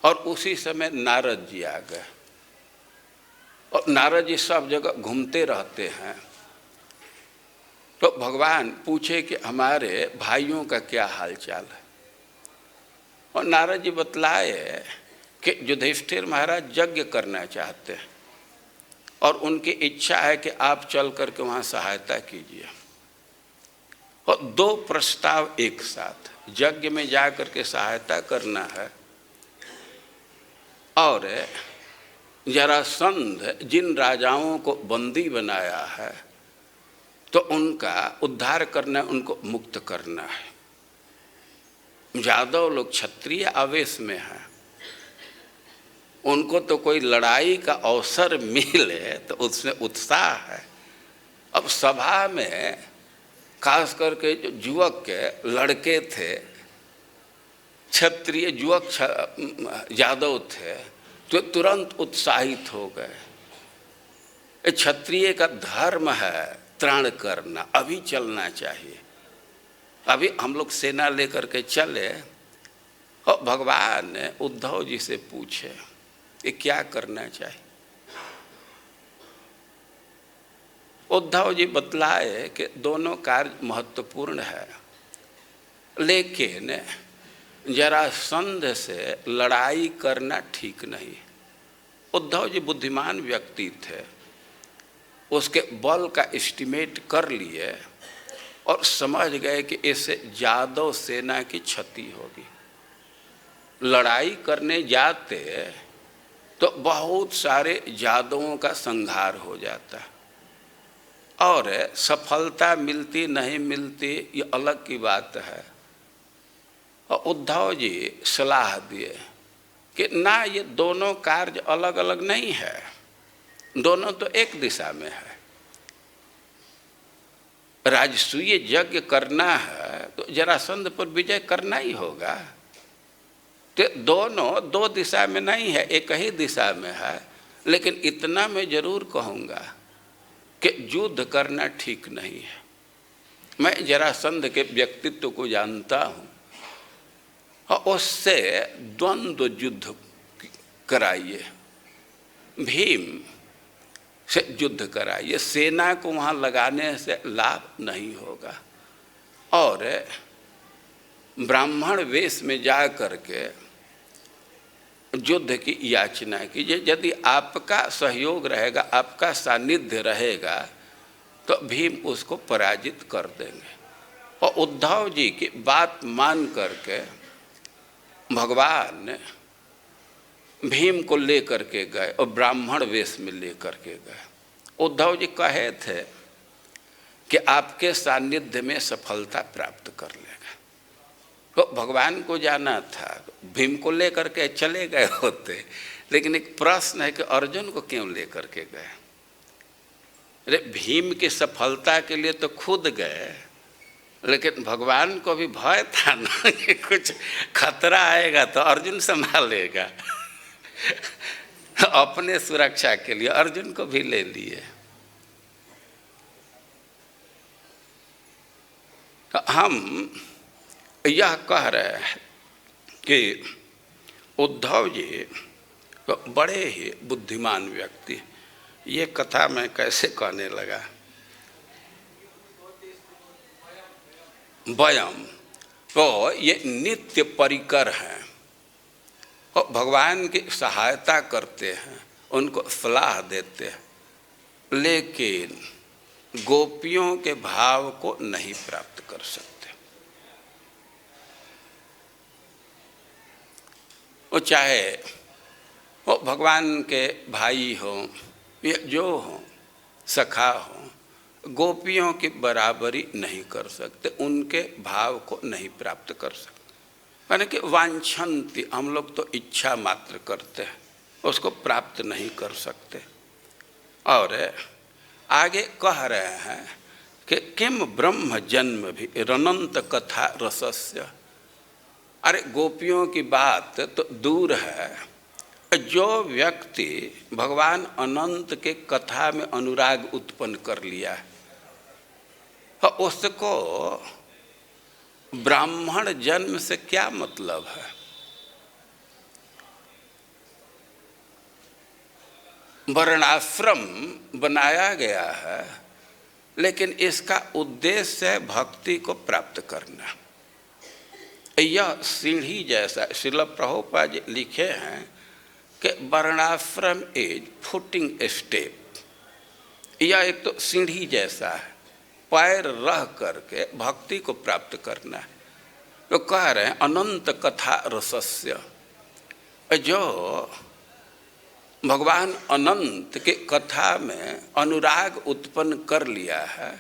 Speaker 1: और उसी समय नारद जी आ गए, और नारद जी सब जगह घूमते रहते हैं। तो भगवान पूछे कि हमारे भाइयों का क्या हाल चाल है। और नारद जी बतलाए कि युधिष्ठिर महाराज यज्ञ करना चाहते हैं, और उनकी इच्छा है कि आप चल करके वहाँ सहायता कीजिए। और दो प्रस्ताव एक साथ, यज्ञ में जा करके सहायता करना है, और जरासंध जिन राजाओं को बंदी बनाया है तो उनका उद्धार करना है, उनको मुक्त करना है। यादव लोग क्षत्रिय आवेश में हैं, उनको तो कोई लड़ाई का अवसर मिले तो उसमें उत्साह है। अब सभा में खास करके जो युवक के लड़के थे, क्षत्रिय युवक यादव थे, तो तुरंत उत्साहित हो गए। क्षत्रिय का धर्म है त्राण करना, अभी चलना चाहिए। अभी हम लोग सेना लेकर के चले और भगवान ने उद्धव जी से पूछे कि क्या करना चाहिए। उद्धव जी बतलाए कि दोनों कार्य महत्वपूर्ण है, लेकिन जरासंध से लड़ाई करना ठीक नहीं। उद्धव जी बुद्धिमान व्यक्ति थे, उसके बल का एस्टिमेट कर लिए और समझ गए कि इससे यादव सेना की क्षति होगी। लड़ाई करने जाते तो बहुत सारे यादवों का संहार हो जाता, और सफलता मिलती नहीं मिलती ये अलग की बात है। और उद्धव जी सलाह दिए कि ना, ये दोनों कार्य अलग अलग नहीं है, दोनों तो एक दिशा में है। राजसूय यज्ञ करना है तो जरासंध पर विजय करना ही होगा। तो दोनों दो दिशा में नहीं है, एक ही दिशा में है। लेकिन इतना मैं जरूर कहूँगा कि युद्ध करना ठीक नहीं है। मैं जरासंध के व्यक्तित्व को जानता हूँ, और उससे द्वंद्व युद्ध कराइए, भीम से युद्ध कराइए, सेना को वहाँ लगाने से लाभ नहीं होगा। और ब्राह्मण वेश में जा करके युद्ध की याचना कीजिए। यदि आपका सहयोग रहेगा, आपका सानिध्य रहेगा, तो भीम उसको पराजित कर देंगे। और उद्धव जी की बात मान करके भगवान भीम को लेकर के गए और ब्राह्मण वेश में लेकर के गए। उद्धव जी कहे थे कि आपके सानिध्य में सफलता प्राप्त कर लेगा। तो भगवान को जाना था, भीम को लेकर के चले गए होते। लेकिन एक प्रश्न है कि अर्जुन को क्यों लेकर के गए? अरे भीम की सफलता के लिए तो खुद गए, लेकिन भगवान को भी भय था ना कि कुछ खतरा आएगा तो अर्जुन संभालेगा। अपने सुरक्षा के लिए अर्जुन को भी ले लिए। तो हम यह कह रहे हैं कि उद्धव जी तो बड़े ही बुद्धिमान व्यक्ति। ये कथा मैं कैसे कहने लगा, वयम तो ये नित्य परिकर हैं और भगवान की सहायता करते हैं, उनको सलाह देते हैं, लेकिन गोपियों के भाव को नहीं प्राप्त कर सकते। वो चाहे वो भगवान के भाई हो या जो हो, सखा हो, गोपियों की बराबरी नहीं कर सकते, उनके भाव को नहीं प्राप्त कर सकते। यानी कि वांछन्ति, हम लोग तो इच्छा मात्र करते हैं, उसको प्राप्त नहीं कर सकते। और आगे कह रहे हैं कि किम ब्रह्म जन्म भी रनंत कथा रसस्य। अरे गोपियों की बात तो दूर है, जो व्यक्ति भगवान अनंत के कथा में अनुराग उत्पन्न कर लिया है, उसको ब्राह्मण जन्म से क्या मतलब है? वर्णाश्रम बनाया गया है, लेकिन इसका उद्देश्य है भक्ति को प्राप्त करना। यह सीढ़ी जैसा, श्रील प्रभुपाद जी लिखे हैं कि वर्णाश्रम इज फुटिंग स्टेप। यह एक तो सीढ़ी जैसा है, पैर रह करके भक्ति को प्राप्त करना है। तो कह रहे हैं अनंत कथा रसस्य, जो भगवान अनंत के कथा में अनुराग उत्पन्न कर लिया है,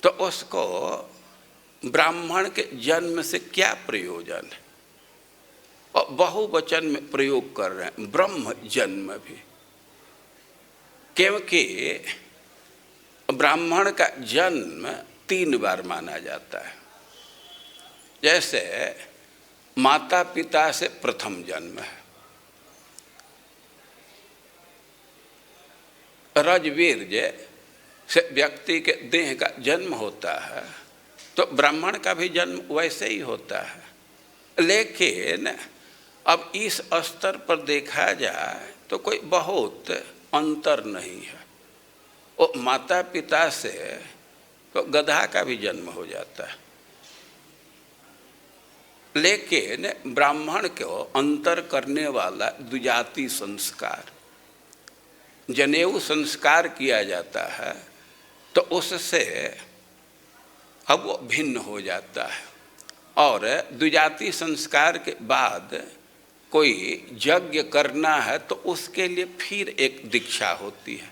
Speaker 1: तो उसको ब्राह्मण के जन्म से क्या प्रयोजन है, और बहुवचन में प्रयोग कर रहे हैं ब्रह्म जन्म भी, क्योंकि ब्राह्मण का जन्म 3 बार माना जाता है। जैसे माता पिता से प्रथम जन्म है, रजवीर्य से व्यक्ति के देह का जन्म होता है, तो ब्राह्मण का भी जन्म वैसे ही होता है। लेकिन अब इस स्तर पर देखा जाए तो कोई बहुत अंतर नहीं है। वो माता पिता से तो गधा का भी जन्म हो जाता है, लेकिन ब्राह्मण को अंतर करने वाला द्विजाति संस्कार, जनेऊ संस्कार किया जाता है, तो उससे अब वो भिन्न हो जाता है। और द्विजाति संस्कार के बाद कोई यज्ञ करना है तो उसके लिए फिर एक दीक्षा होती है।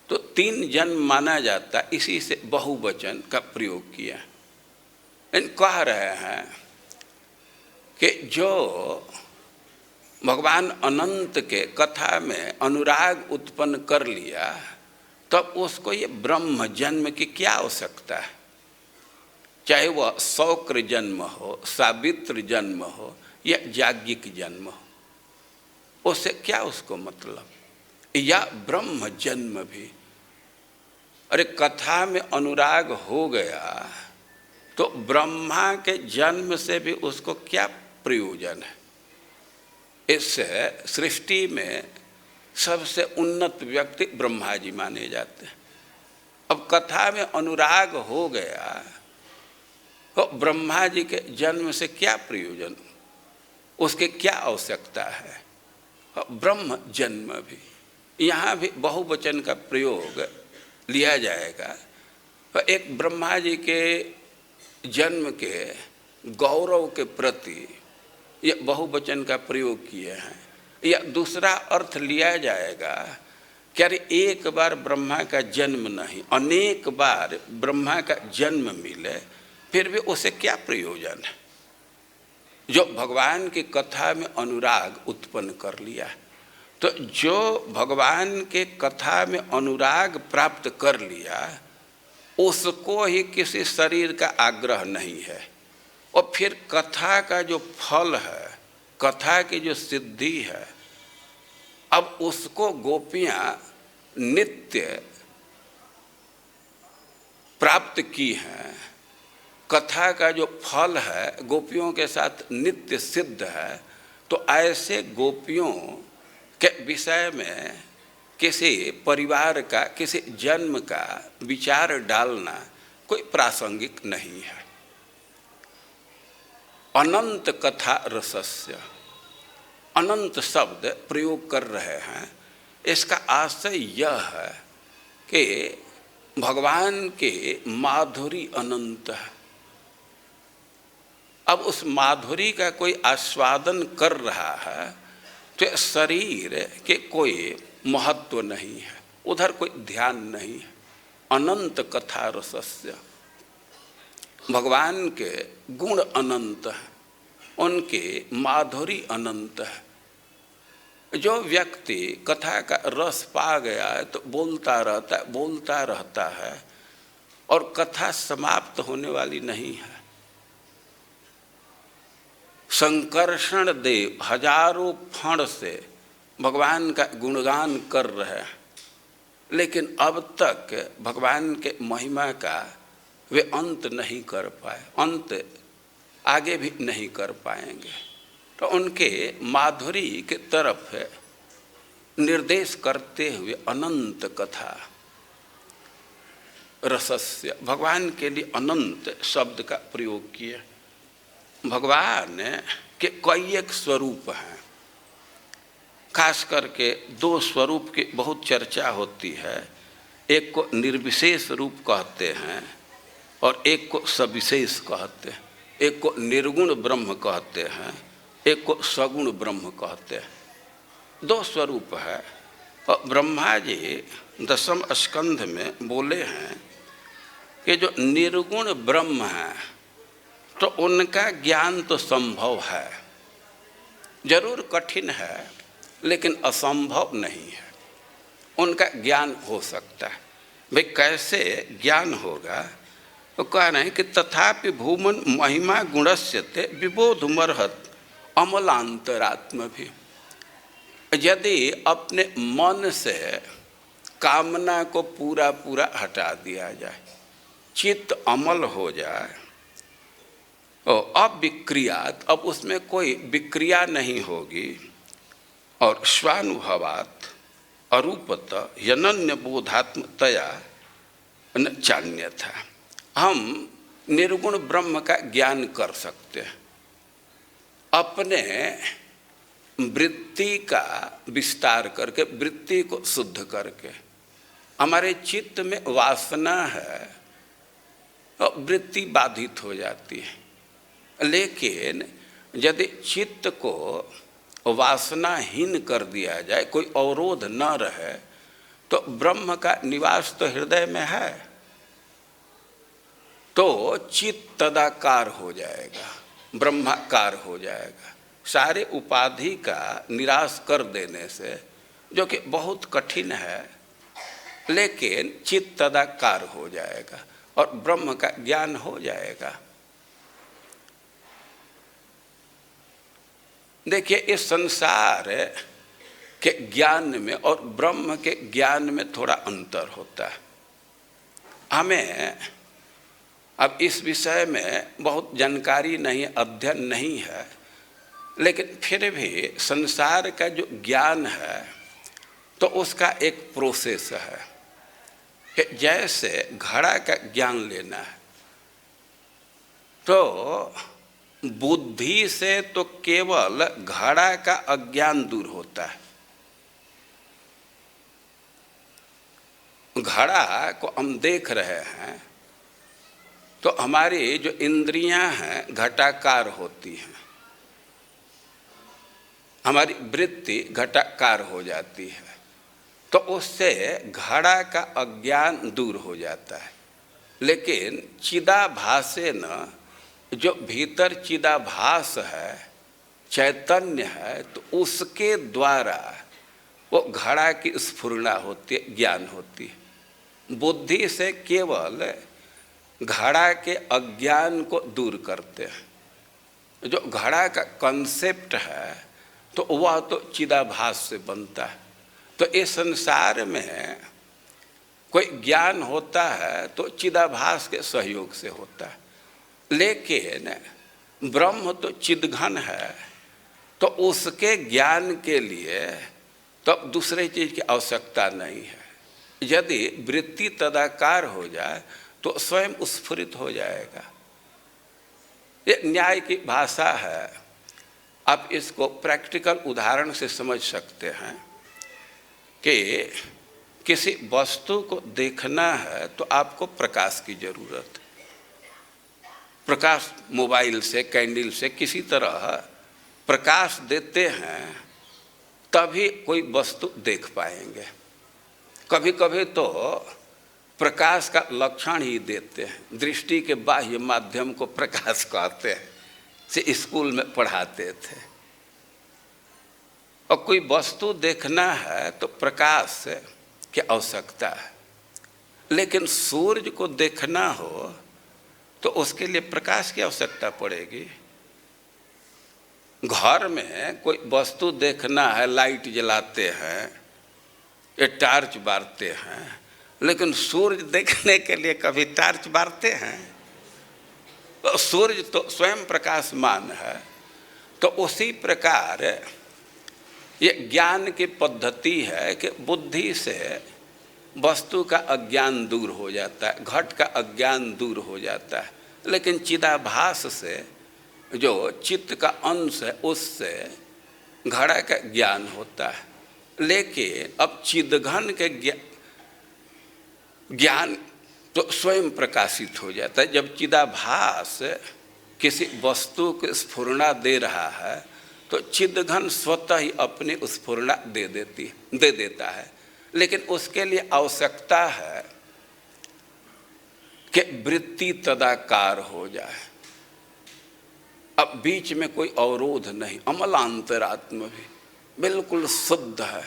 Speaker 1: तो 3 जन्म माना जाता, इसी से बहुवचन का प्रयोग किया। इन कह रहे हैं कि जो भगवान अनंत के कथा में अनुराग उत्पन्न कर लिया, तब उसको ये ब्रह्म जन्म की क्या आवश्यकता है। चाहे वह शौक्र जन्म हो, सावित्र जन्म हो या याज्ञिक जन्म हो, उससे क्या उसको मतलब, या ब्रह्म जन्म भी। अरे कथा में अनुराग हो गया तो ब्रह्मा के जन्म से भी उसको क्या प्रयोजन है। इससे सृष्टि में सबसे उन्नत व्यक्ति ब्रह्मा जी माने जाते हैं। अब कथा में अनुराग हो गया तो ब्रह्मा जी के जन्म से क्या प्रयोजन, उसके क्या आवश्यकता है। ब्रह्म जन्म भी, यहाँ भी बहुवचन का प्रयोग लिया जाएगा। तो एक ब्रह्मा जी के जन्म के गौरव के प्रति ये बहुवचन का प्रयोग किए हैं। या दूसरा अर्थ लिया जाएगा कि अरे एक बार ब्रह्मा का जन्म नहीं, अनेक बार ब्रह्मा का जन्म मिले, फिर भी उसे क्या प्रयोजन है। जो भगवान की कथा में अनुराग उत्पन्न कर लिया, तो जो भगवान के कथा में अनुराग प्राप्त कर लिया, उसको ही किसी शरीर का आग्रह नहीं है। और फिर कथा का जो फल है, कथा की जो सिद्धि है, अब उसको गोपियाँ नित्य प्राप्त की हैं। कथा का जो फल है गोपियों के साथ नित्य सिद्ध है। तो ऐसे गोपियों के विषय में किसी परिवार का, किसी जन्म का विचार डालना कोई प्रासंगिक नहीं है। अनंत कथा रसस्य, अनंत शब्द प्रयोग कर रहे हैं। इसका आशय यह है कि भगवान के माधुरी अनंत है। अब उस माधुरी का कोई आस्वादन कर रहा है तो शरीर के कोई महत्व नहीं है, उधर कोई ध्यान नहीं है। अनंत कथा रसस्य, भगवान के गुण अनंत है, उनके माधुरी अनंत है। जो व्यक्ति कथा का रस पा गया है तो बोलता रहता है और कथा समाप्त होने वाली नहीं है। संकर्षण देव हजारों फण से भगवान का गुणगान कर रहे हैं, लेकिन अब तक भगवान के महिमा का वे अंत नहीं कर पाए, अंत आगे भी नहीं कर पाएंगे। तो उनके माधुरी के तरफ निर्देश करते हुए अनंत कथा रसस्य, भगवान के लिए अनंत शब्द का प्रयोग किया। भगवान के कई एक स्वरूप हैं, खास करके 2 स्वरूप की बहुत चर्चा होती है। एक को निर्विशेष रूप कहते हैं और एक को सविशेष कहते हैं। एक को निर्गुण ब्रह्म कहते हैं, एक को सगुण ब्रह्म कहते हैं। 2 स्वरूप है। और ब्रह्मा जी 10वें स्कंध में बोले हैं कि जो निर्गुण ब्रह्म है तो उनका ज्ञान तो संभव है, जरूर कठिन है लेकिन असंभव नहीं है। उनका ज्ञान हो सकता है। भाई कैसे ज्ञान होगा? तो कह रहे हैं कि तथापि भूमन महिमा गुणस्यते विबोधमर्हत अमलांतरात्म भी। यदि अपने मन से कामना को पूरा पूरा हटा दिया जाए, चित्त अमल हो जाए और अविक्रियात, अब उसमें कोई विक्रिया नहीं होगी, और स्वानुभवात अरूपत यनन्य बोधात्मतया न चान्यथा, हम निर्गुण ब्रह्म का ज्ञान कर सकते हैं अपने वृत्ति का विस्तार करके, वृत्ति को शुद्ध करके। हमारे चित्त में वासना है और वृत्ति बाधित हो जाती है, लेकिन यदि चित्त को वासनाहीन कर दिया जाए, कोई अवरोध न रहे, तो ब्रह्म का निवास तो हृदय में है, तो चित्त तदाकार हो जाएगा, ब्रह्माकार हो जाएगा। सारे उपाधि का निराश कर देने से, जो कि बहुत कठिन है, लेकिन चित्त तदाकार हो जाएगा और ब्रह्म का ज्ञान हो जाएगा। देखिए, इस संसार के ज्ञान में और ब्रह्म के ज्ञान में थोड़ा अंतर होता है। हमें अब इस विषय में बहुत जानकारी नहीं, अध्ययन नहीं है, लेकिन फिर भी संसार का जो ज्ञान है तो उसका एक प्रोसेस है कि जैसे घड़ा का ज्ञान लेना है तो बुद्धि से तो केवल घड़ा का अज्ञान दूर होता है। घड़ा को हम देख रहे हैं तो हमारी जो इंद्रियां हैं घटाकार होती हैं, हमारी वृत्ति घटाकार हो जाती है, तो उससे घड़ा का अज्ञान दूर हो जाता है। लेकिन चिदाभासेन, जो भीतर चिदाभास है, चैतन्य है, तो उसके द्वारा वो घड़ा की स्फुरना होती है, ज्ञान होती है। बुद्धि से केवल घड़ा के अज्ञान को दूर करते हैं। जो घड़ा का कंसेप्ट है तो वह तो चिदाभास से बनता है। तो इस संसार में कोई ज्ञान होता है तो चिदाभास के सहयोग से होता है, लेकिन ब्रह्म तो चिदघन है, तो उसके ज्ञान के लिए तो दूसरे चीज़ की आवश्यकता नहीं है। यदि वृत्ति तदाकार हो जाए तो स्वयं स्फुरित हो जाएगा। ये न्याय की भाषा है, आप इसको प्रैक्टिकल उदाहरण से समझ सकते हैं कि किसी वस्तु को देखना है तो आपको प्रकाश की जरूरत है। प्रकाश मोबाइल से, कैंडल से किसी तरह प्रकाश देते हैं तभी कोई वस्तु देख पाएंगे। कभी कभी तो प्रकाश का लक्षण ही देते हैं, दृष्टि के बाह्य माध्यम को प्रकाश कहते हैं, से स्कूल में पढ़ाते थे। और कोई वस्तु देखना है तो प्रकाश की आवश्यकता है, लेकिन सूर्य को देखना हो तो उसके लिए प्रकाश की आवश्यकता पड़ेगी। घर में कोई वस्तु देखना है, लाइट जलाते हैं या टार्च बारते हैं, लेकिन सूर्य देखने के लिए कभी टार्च बारते हैं? तो सूर्य तो स्वयं प्रकाशमान है। तो उसी प्रकार ये ज्ञान की पद्धति है कि बुद्धि से वस्तु का अज्ञान दूर हो जाता है, घट का अज्ञान दूर हो जाता है, लेकिन चिदाभास से जो चित्त का अंश है उससे घड़ा का ज्ञान होता है। लेकिन अब चिदघन के ज्ञान तो स्वयं प्रकाशित हो जाता है। जब चिदाभास किसी वस्तु को स्फुरना दे रहा है तो चिदघन स्वतः ही अपनी स्फुरना दे देता है, लेकिन उसके लिए आवश्यकता है कि वृत्ति तदाकार हो जाए। अब बीच में कोई अवरोध नहीं, अमलांतरात्म भी बिल्कुल शुद्ध है,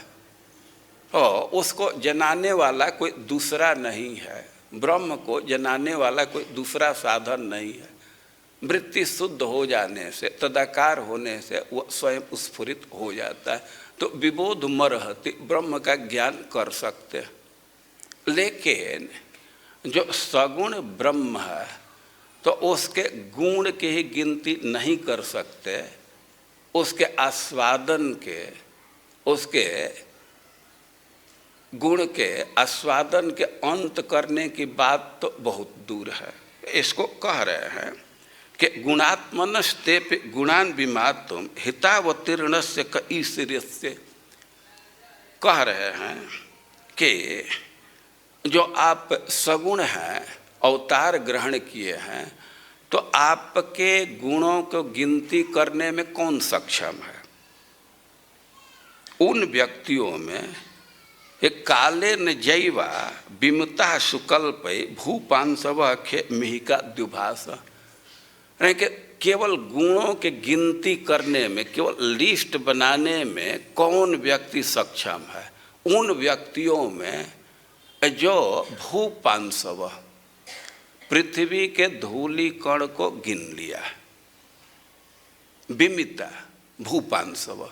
Speaker 1: और उसको जनाने वाला कोई दूसरा नहीं है, ब्रह्म को जनाने वाला कोई दूसरा साधन नहीं है। वृत्ति शुद्ध हो जाने से, तदाकार होने से वह स्वयं स्फुरित हो जाता है। तो विबोध मरहति, ब्रह्म का ज्ञान कर सकते हैं। लेकिन जो सगुण ब्रह्म है तो उसके गुण की ही गिनती नहीं कर सकते, उसके आस्वादन के, उसके गुण के आस्वादन के अंत करने की बात तो बहुत दूर है। इसको कह रहे हैं कि गुणात्मनस्ते गुणान विमातुम हितावतीर्णस्य क ईश्वर्यस्य, कह रहे हैं कि जो आप सगुण हैं, अवतार ग्रहण किए हैं, तो आपके गुणों को गिनती करने में कौन सक्षम है? उन व्यक्तियों में एक काले न जैवा विमता सुकल्प भूपांसव खे मिहिका द्युभाष, कि केवल गुणों के गिनती करने में, केवल लिस्ट बनाने में कौन व्यक्ति सक्षम है? उन व्यक्तियों में जो भूपांसव, पृथ्वी के धूली कण को गिन लिया, विमिता भूपांसव,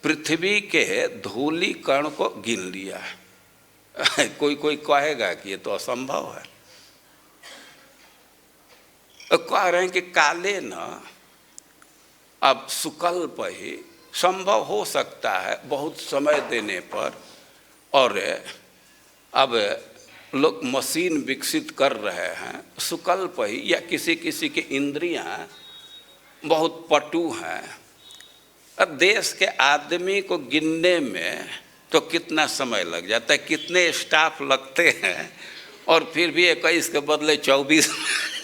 Speaker 1: पृथ्वी के धूली कण को गिन लिया है। कोई कहेगा कि ये तो असंभव है। कह रहे हैं कि काले न, अब सुकल्प ही संभव हो सकता है बहुत समय देने पर, और अब लोग मशीन विकसित कर रहे हैं, सुकल्प ही, या किसी किसी की इंद्रियां बहुत पटु हैं। अब देश के आदमी को गिनने में तो कितना समय लग जाता है, कितने स्टाफ लगते हैं, और फिर भी 21 के बदले 24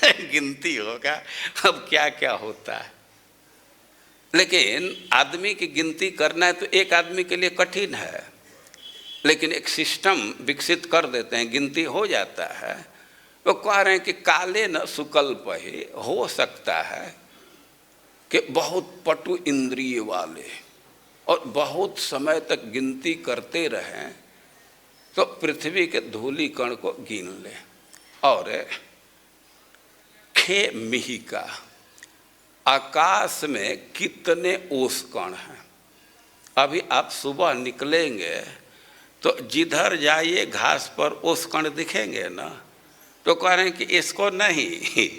Speaker 1: गिनती होगा। अब क्या क्या होता है। लेकिन आदमी की गिनती करना है तो एक आदमी के लिए कठिन है, लेकिन एक सिस्टम विकसित कर देते हैं, गिनती हो जाता है। वो कह रहे हैं कि काले न सुकल्प ही, हो सकता है कि बहुत पटु इंद्रिय वाले और बहुत समय तक गिनती करते रहें तो पृथ्वी के धूली कण को गिन ले। और खे मिहिका, आकाश में कितने ओस कण हैं। अभी आप सुबह निकलेंगे तो जिधर जाइए घास पर ओस कण दिखेंगे ना, तो कह रहे हैं कि इसको नहीं,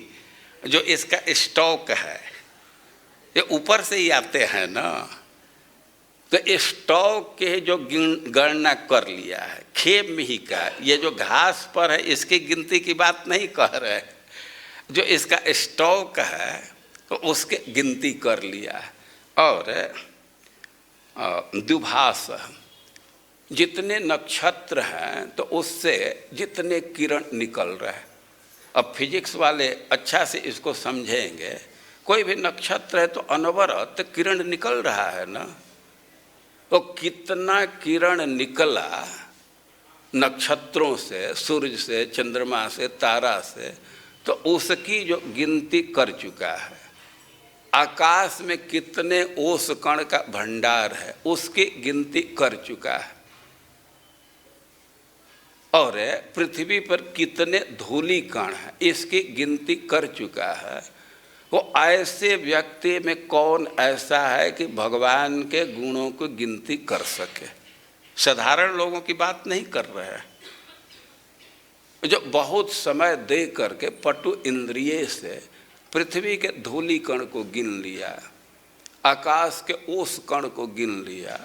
Speaker 1: जो इसका स्टॉक है, ये ऊपर से ही आते हैं ना, तो स्टॉक के जो गणना कर लिया है। खेप मिहिका, ये जो घास पर है इसकी गिनती की बात नहीं कह रहे, जो इसका स्टॉक है तो उसके गिनती कर लिया है। और द्युभाष, जितने नक्षत्र हैं तो उससे जितने किरण निकल रहे हैं। अब फिजिक्स वाले अच्छा से इसको समझेंगे, कोई भी नक्षत्र है तो अनवरत किरण निकल रहा है ना, तो कितना किरण निकला नक्षत्रों से, सूर्य से, चंद्रमा से, तारा से, तो उसकी जो गिनती कर चुका है। आकाश में कितने ओस कण का भंडार है उसकी गिनती कर चुका है। और पृथ्वी पर कितने धूली कण हैं इसकी गिनती कर चुका है। वो ऐसे व्यक्ति में कौन ऐसा है कि भगवान के गुणों को गिनती कर सके? साधारण लोगों की बात नहीं कर रहे हैं, जो बहुत समय दे करके पटु इंद्रिय से पृथ्वी के धूली कण को गिन लिया, आकाश के ओस कण को गिन लिया,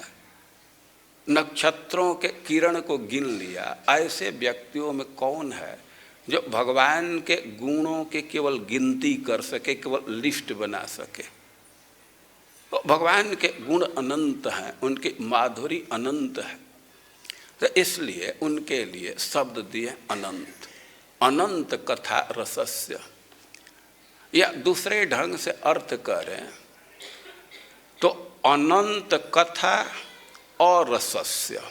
Speaker 1: नक्षत्रों के किरण को गिन लिया। ऐसे व्यक्तियों में कौन है जो भगवान के गुणों के केवल गिनती कर सके, केवल लिस्ट बना सके? तो भगवान के गुण अनंत हैं, उनकी माधुरी अनंत है, तो इसलिए उनके लिए शब्द दिए अनंत। अनंत कथा रसस्य, या दूसरे ढंग से अर्थ करें तो अनंत कथा और रसस्य,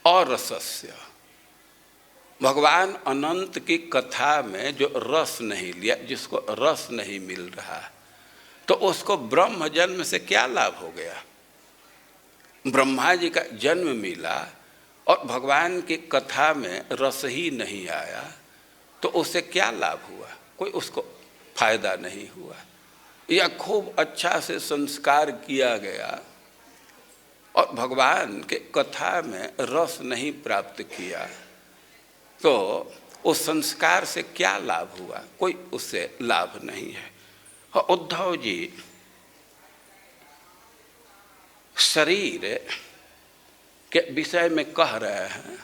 Speaker 1: और रसस्य भगवान अनंत की कथा में जो रस नहीं लिया, जिसको रस नहीं मिल रहा, तो उसको ब्रह्म जन्म से क्या लाभ हो गया? ब्रह्मा जी का जन्म मिला और भगवान की कथा में रस ही नहीं आया, तो उससे क्या लाभ हुआ? कोई उसको फायदा नहीं हुआ। या खूब अच्छा से संस्कार किया गया और भगवान के कथा में रस नहीं प्राप्त किया, तो उस संस्कार से क्या लाभ हुआ? कोई उससे लाभ नहीं है। और उद्धव जी शरीर के विषय में कह रहे हैं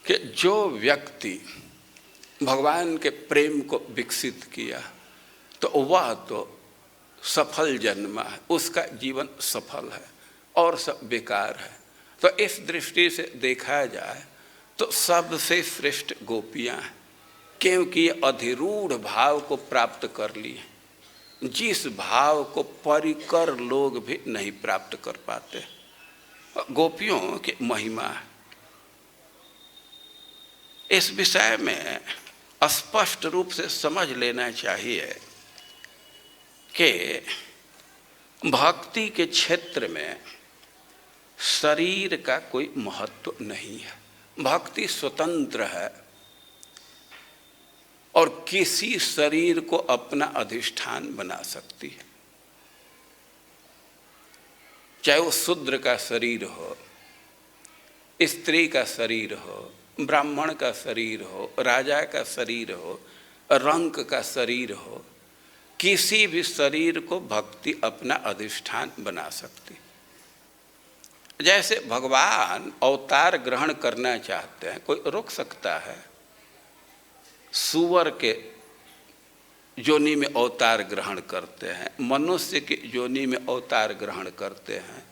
Speaker 1: कि जो व्यक्ति भगवान के प्रेम को विकसित किया तो वह तो सफल जन्मा है, उसका जीवन सफल है, और सब बेकार है। तो इस दृष्टि से देखा जाए तो सबसे श्रेष्ठ गोपियां हैं, क्योंकि अधिरूढ़ भाव को प्राप्त कर लिए, जिस भाव को परिकर लोग भी नहीं प्राप्त कर पाते। गोपियों की महिमा है। इस विषय में स्पष्ट रूप से समझ लेना चाहिए कि भक्ति के क्षेत्र में शरीर का कोई महत्व नहीं है। भक्ति स्वतंत्र है और किसी शरीर को अपना अधिष्ठान बना सकती है, चाहे वो शूद्र का शरीर हो, स्त्री का शरीर हो, ब्राह्मण का शरीर हो, राजा का शरीर हो, रंक का शरीर हो, किसी भी शरीर को भक्ति अपना अधिष्ठान बना सकती। जैसे भगवान अवतार ग्रहण करना चाहते हैं, कोई रोक सकता है? सूअर के योनि में अवतार ग्रहण करते हैं, मनुष्य के योनि में अवतार ग्रहण करते हैं,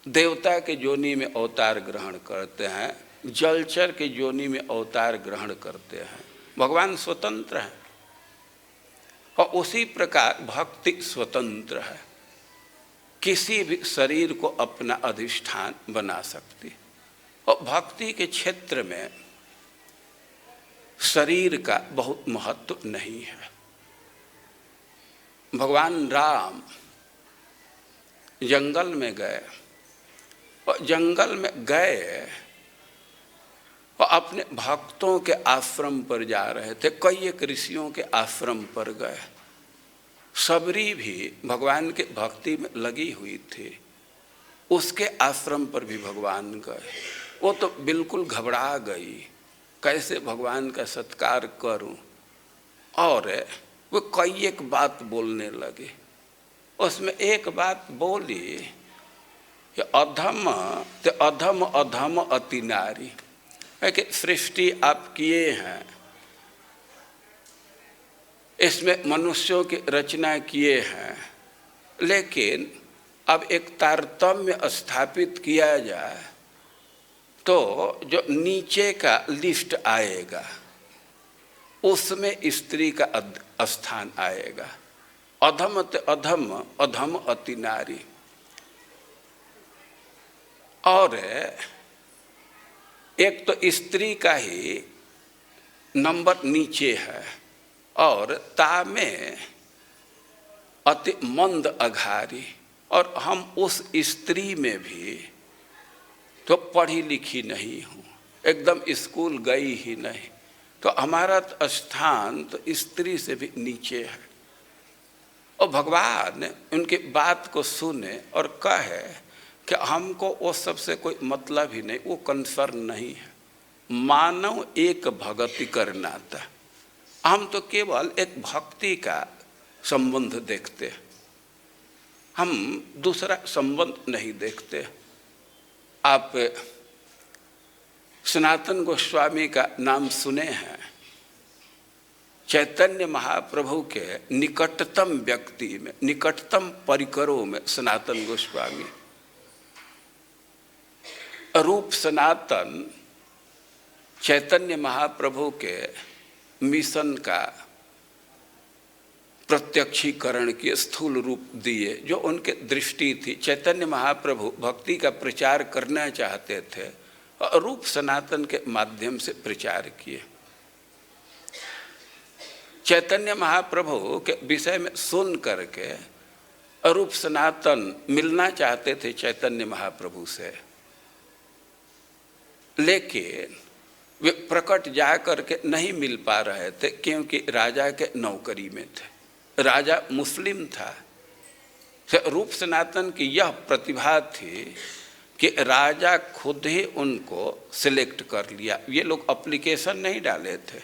Speaker 1: देवता के योनि में अवतार ग्रहण करते हैं, जलचर के योनि में अवतार ग्रहण करते हैं। भगवान स्वतंत्र हैं और उसी प्रकार भक्ति स्वतंत्र है, किसी भी शरीर को अपना अधिष्ठान बना सकती। और भक्ति के क्षेत्र में शरीर का बहुत महत्व नहीं है। भगवान राम जंगल में गए और जंगल में गए और अपने भक्तों के आश्रम पर जा रहे थे। कई एक ऋषियों के आश्रम पर गए। सबरी भी भगवान के भक्ति में लगी हुई थी, उसके आश्रम पर भी भगवान गए। वो तो बिल्कुल घबरा गई, कैसे भगवान का सत्कार करूं, और वो कई एक बात बोलने लगे। उसमें एक बात बोली कि अधम ते अधम अधम अति नारी, है कि सृष्टि आप किए हैं, इसमें मनुष्यों की रचना किए हैं, लेकिन अब एक तारतम्य स्थापित किया जाए तो जो नीचे का लिस्ट आएगा उसमें स्त्री का स्थान आएगा। अधम ते अधम अधम अति नारी, और एक तो स्त्री का ही नंबर नीचे है, और ता में अति मंद अघारी, और हम उस स्त्री में भी तो पढ़ी लिखी नहीं हूँ, एकदम स्कूल गई ही नहीं, तो हमारा स्थान तो स्त्री से भी नीचे है। और भगवान उनकी बात को सुने और कहे कि हमको वो सबसे कोई मतलब ही नहीं, वो कंसर्न नहीं है। मानव एक भक्ति करना था, हम तो केवल एक भक्ति का संबंध देखते हैं, हम दूसरा संबंध नहीं देखते। आप सनातन गोस्वामी का नाम सुने हैं। चैतन्य महाप्रभु के निकटतम व्यक्ति में, निकटतम परिकरों में सनातन गोस्वामी। रूप सनातन चैतन्य महाप्रभु के मिशन का प्रत्यक्षीकरण के स्थूल रूप दिए, जो उनके दृष्टि थी। चैतन्य महाप्रभु भक्ति का प्रचार करना चाहते थे रूप सनातन के माध्यम से प्रचार किए। चैतन्य महाप्रभु के विषय में सुन करके रूप सनातन मिलना चाहते थे चैतन्य महाप्रभु से, लेकिन वे प्रकट जा करके नहीं मिल पा रहे थे क्योंकि राजा के नौकरी में थे। राजा मुस्लिम था। रूप सनातन की यह प्रतिभा थी कि राजा खुद ही उनको सिलेक्ट कर लिया। ये लोग एप्लीकेशन नहीं डाले थे,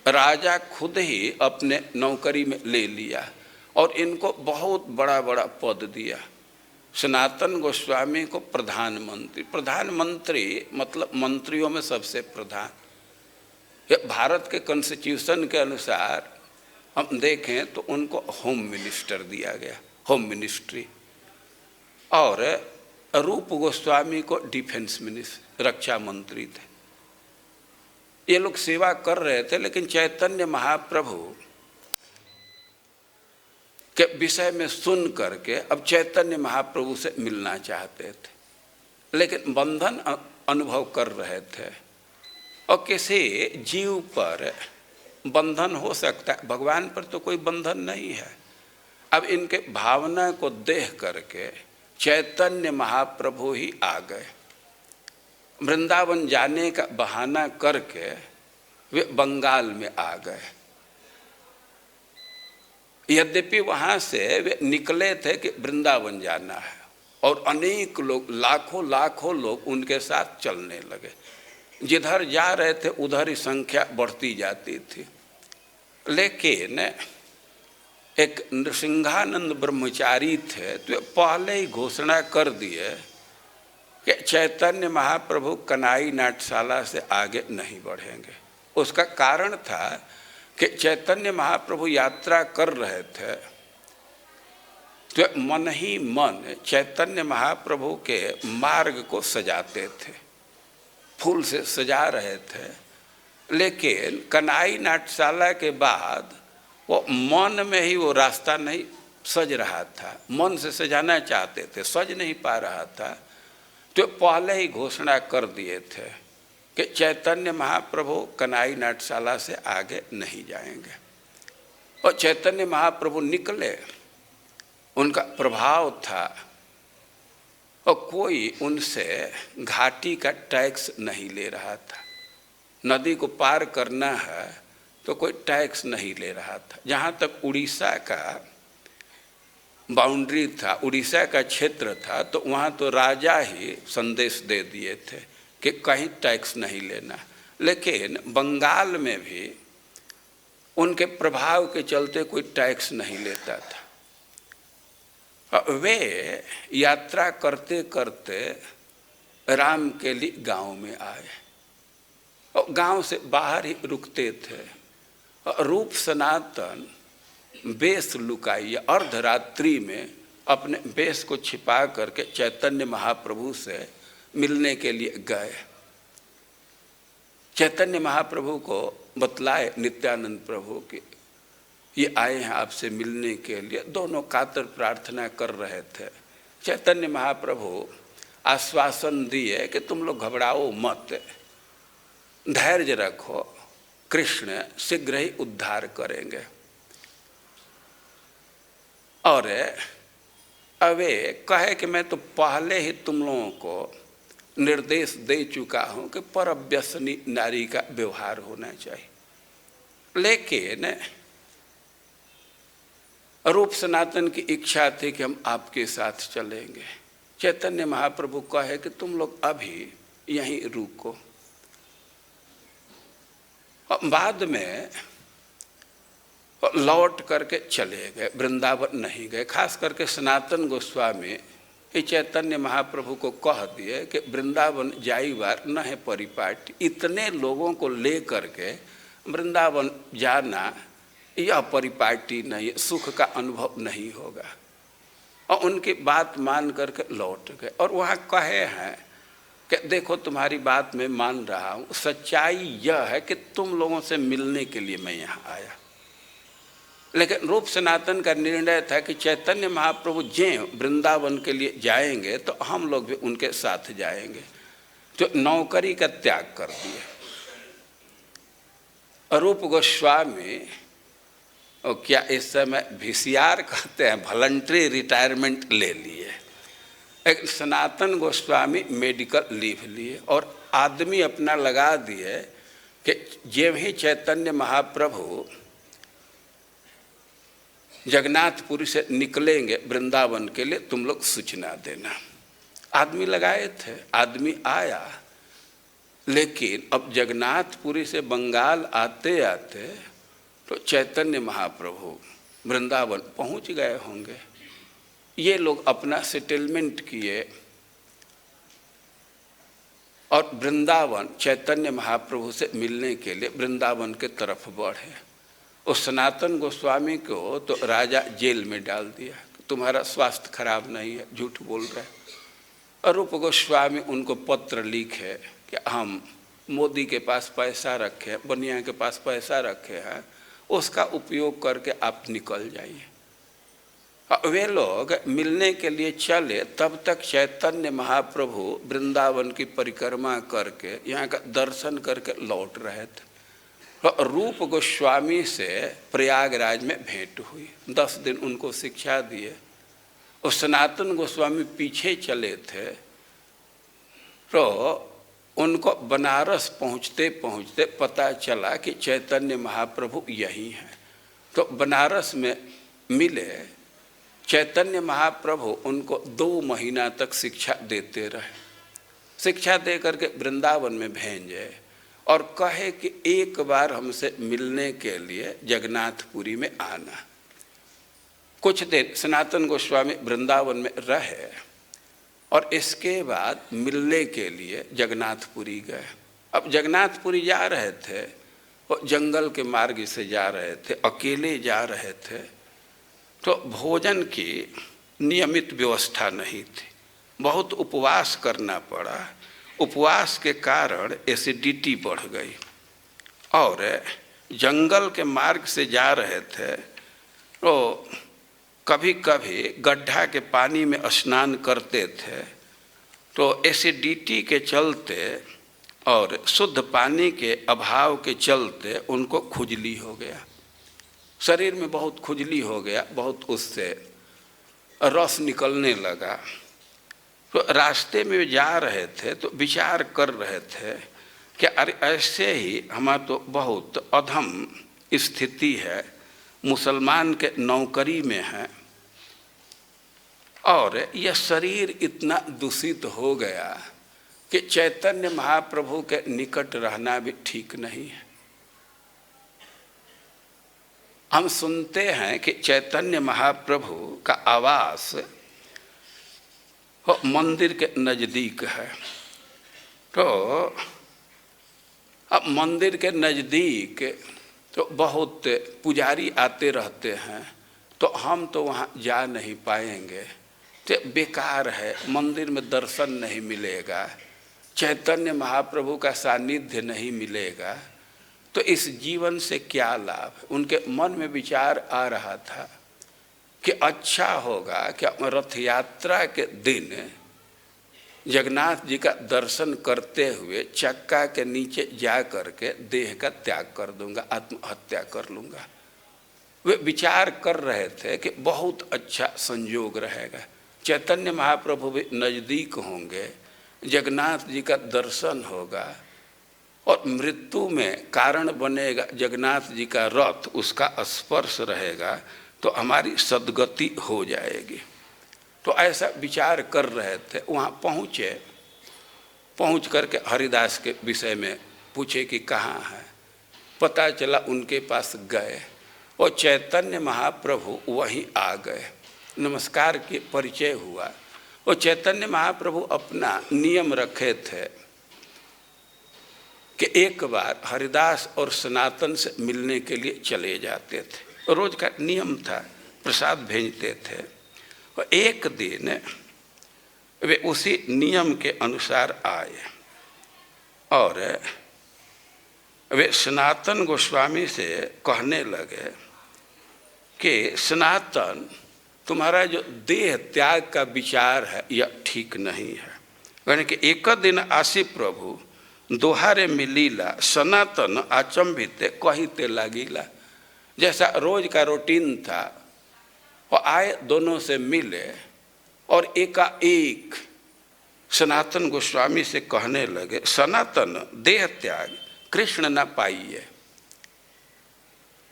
Speaker 1: राजा खुद ही अपने नौकरी में ले लिया और इनको बहुत बड़ा बड़ा पद दिया। सनातन गोस्वामी को प्रधानमंत्री, प्रधानमंत्री मतलब मंत्रियों में सबसे प्रधान। भारत के कॉन्स्टिट्यूशन के अनुसार हम देखें तो उनको होम मिनिस्टर दिया गया, होम मिनिस्ट्री, और रूप गोस्वामी को डिफेंस मिनिस्टर, रक्षा मंत्री थे। ये लोग सेवा कर रहे थे, लेकिन चैतन्य महाप्रभु के विषय में सुन करके अब चैतन्य महाप्रभु से मिलना चाहते थे, लेकिन बंधन अनुभव कर रहे थे। और किसी जीव पर बंधन हो सकता है, भगवान पर तो कोई बंधन नहीं है। अब इनके भावना को देख करके चैतन्य महाप्रभु ही आ गए। वृंदावन जाने का बहाना करके वे बंगाल में आ गए। यद्यपि वहाँ से वे निकले थे कि वृंदावन जाना है, और अनेक लोग, लाखों लाखों लोग उनके साथ चलने लगे। जिधर जा रहे थे उधर ही संख्या बढ़ती जाती थी। लेकिन एक नृसिंहानंद ब्रह्मचारी थे, तो पहले ही घोषणा कर दिए कि चैतन्य महाप्रभु कनाई नाट्यशाला से आगे नहीं बढ़ेंगे। उसका कारण था कि चैतन्य महाप्रभु यात्रा कर रहे थे, तो मन ही मन चैतन्य महाप्रभु के मार्ग को सजाते थे, फूल से सजा रहे थे। लेकिन कनाई नाट्यशाला के बाद वो मन में ही वो रास्ता नहीं सज रहा था, मन से सजाना चाहते थे, सज नहीं पा रहा था। तो पहले ही घोषणा कर दिए थे कि चैतन्य महाप्रभु कनाई नाट्यशाला से आगे नहीं जाएंगे। और चैतन्य महाप्रभु निकले, उनका प्रभाव था, और कोई उनसे घाटी का टैक्स नहीं ले रहा था। नदी को पार करना है तो कोई टैक्स नहीं ले रहा था। जहाँ तक उड़ीसा का बाउंड्री था, उड़ीसा का क्षेत्र था, तो वहाँ तो राजा ही संदेश दे दिए थे कि कहीं टैक्स नहीं लेना। लेकिन बंगाल में भी उनके प्रभाव के चलते कोई टैक्स नहीं लेता था। वे यात्रा करते करते राम के लिए गांव में आए, और गांव से बाहर ही रुकते थे। रूप सनातन वेश लुकाई, अर्धरात्रि में अपने वेश को छिपा करके चैतन्य महाप्रभु से मिलने के लिए गए। चैतन्य महाप्रभु को बतलाए नित्यानंद प्रभु कि ये आए हैं आपसे मिलने के लिए। दोनों कातर प्रार्थना कर रहे थे। चैतन्य महाप्रभु आश्वासन दिए कि तुम लोग घबराओ मत, धैर्य रखो, कृष्ण शीघ्र ही उद्धार करेंगे। और अवे कहे कि मैं तो पहले ही तुम लोगों को निर्देश दे चुका हूं कि परव्यसनी नारी का व्यवहार होना चाहिए। लेकिन रूप सनातन की इच्छा थी कि हम आपके साथ चलेंगे। चैतन्य महाप्रभु कहे कि तुम लोग अभी यहीं रुको। बाद में लौट करके चले गए, वृंदावन नहीं गए। खास करके सनातन गोस्वामी चैतन्य महाप्रभु को कह दिए कि वृंदावन जाई बार न है परिपाटी। इतने लोगों को ले करके वृंदावन जाना यह परिपाटी नहीं, सुख का अनुभव नहीं होगा। और उनकी बात मान करके लौट गए। और वहाँ कहे हैं कि देखो तुम्हारी बात मैं मान रहा हूँ, सच्चाई यह है कि तुम लोगों से मिलने के लिए मैं यहाँ आया। लेकिन रूप सनातन का निर्णय था कि चैतन्य महाप्रभु जे वृंदावन के लिए जाएंगे तो हम लोग भी उनके साथ जाएंगे। तो नौकरी का त्याग कर दिया। अरूप गोस्वामी, और क्या इस समय VCR कहते हैं, वॉलंटरी रिटायरमेंट ले लिए। एक सनातन गोस्वामी मेडिकल लीव लिए और आदमी अपना लगा दिए कि जब ही चैतन्य महाप्रभु जगन्नाथपुरी से निकलेंगे वृंदावन के लिए, तुम लोग सूचना देना। आदमी लगाए थे, आदमी आया, लेकिन अब जगन्नाथपुरी से बंगाल आते आते तो चैतन्य महाप्रभु वृंदावन पहुंच गए होंगे। ये लोग अपना सेटलमेंट किए और वृंदावन चैतन्य महाप्रभु से मिलने के लिए वृंदावन के तरफ बढ़े। उस सनातन गोस्वामी को तो राजा जेल में डाल दिया, तुम्हारा स्वास्थ्य खराब नहीं है, झूठ बोल रहे। अरूप गोस्वामी उनको पत्र लिखे कि हम मोदी के पास पैसा रखे, बनिया के पास पैसा रखे हैं, उसका उपयोग करके आप निकल जाइए। वे लोग मिलने के लिए चले, तब तक चैतन्य महाप्रभु वृंदावन की परिक्रमा करके यहाँ का दर्शन करके लौट रहे थे। तो रूप गोस्वामी से प्रयागराज में भेंट हुई, 10 दिन उनको शिक्षा दिए। और सनातन गोस्वामी पीछे चले थे, तो उनको बनारस पहुँचते पहुँचते पता चला कि चैतन्य महाप्रभु यही हैं। तो बनारस में मिले। चैतन्य महाप्रभु उनको 2 महीना तक शिक्षा देते रहे। शिक्षा दे करके वृंदावन में भेजे और कहे कि एक बार हमसे मिलने के लिए जगन्नाथपुरी में आना। कुछ दिन सनातन गोस्वामी वृंदावन में रहे और इसके बाद मिलने के लिए जगन्नाथपुरी गए। अब जगन्नाथपुरी जा रहे थे, वो जंगल के मार्ग से जा रहे थे, अकेले जा रहे थे, तो भोजन की नियमित व्यवस्था नहीं थी, बहुत उपवास करना पड़ा। उपवास के कारण एसिडिटी बढ़ गई और जंगल के मार्ग से जा रहे थे, तो कभी कभी गड्ढा के पानी में स्नान करते थे, तो एसिडिटी के चलते और शुद्ध पानी के अभाव के चलते उनको खुजली हो गया, शरीर में बहुत खुजली हो गया, बहुत उससे रस निकलने लगा। तो रास्ते में जा रहे थे तो विचार कर रहे थे कि अरे ऐसे ही हमारा तो बहुत अधम स्थिति है, मुसलमान के नौकरी में है और यह शरीर इतना दूषित हो गया कि चैतन्य महाप्रभु के निकट रहना भी ठीक नहीं है। हम सुनते हैं कि चैतन्य महाप्रभु का आवास मंदिर के नज़दीक है, तो अब मंदिर के नज़दीक तो बहुत पुजारी आते रहते हैं, तो हम तो वहाँ जा नहीं पाएंगे, तो बेकार है, मंदिर में दर्शन नहीं मिलेगा, चैतन्य महाप्रभु का सानिध्य नहीं मिलेगा, तो इस जीवन से क्या लाभ। उनके मन में विचार आ रहा था कि अच्छा होगा कि रथ यात्रा के दिन जगन्नाथ जी का दर्शन करते हुए चक्का के नीचे जा करके देह का त्याग कर दूंगा, आत्महत्या कर लूँगा। वे विचार कर रहे थे कि बहुत अच्छा संयोग रहेगा, चैतन्य महाप्रभु भी नज़दीक होंगे, जगन्नाथ जी का दर्शन होगा और मृत्यु में कारण बनेगा जगन्नाथ जी का रथ, उसका स्पर्श रहेगा तो हमारी सद्गति हो जाएगी। तो ऐसा विचार कर रहे थे। वहाँ पहुँचे, पहुँच करके हरिदास के विषय में पूछे कि कहाँ है, पता चला उनके पास गए और चैतन्य महाप्रभु वहीं आ गए। नमस्कार के परिचय हुआ और चैतन्य महाप्रभु अपना नियम रखे थे कि एक बार हरिदास और सनातन से मिलने के लिए चले जाते थे, रोज का नियम था, प्रसाद भेजते थे। और एक दिन वे उसी नियम के अनुसार आए और वे सनातन गोस्वामी से कहने लगे कि सनातन, तुम्हारा जो देह त्याग का विचार है यह ठीक नहीं है। यानी कि एक दिन आसी प्रभु दोहारे मिलीला सनातन अचंभित कहिते लागिला। जैसा रोज का रूटीन था और आए दोनों से मिले और एकाएक सनातन गोस्वामी से कहने लगे, सनातन देह त्याग कृष्ण न पाइए।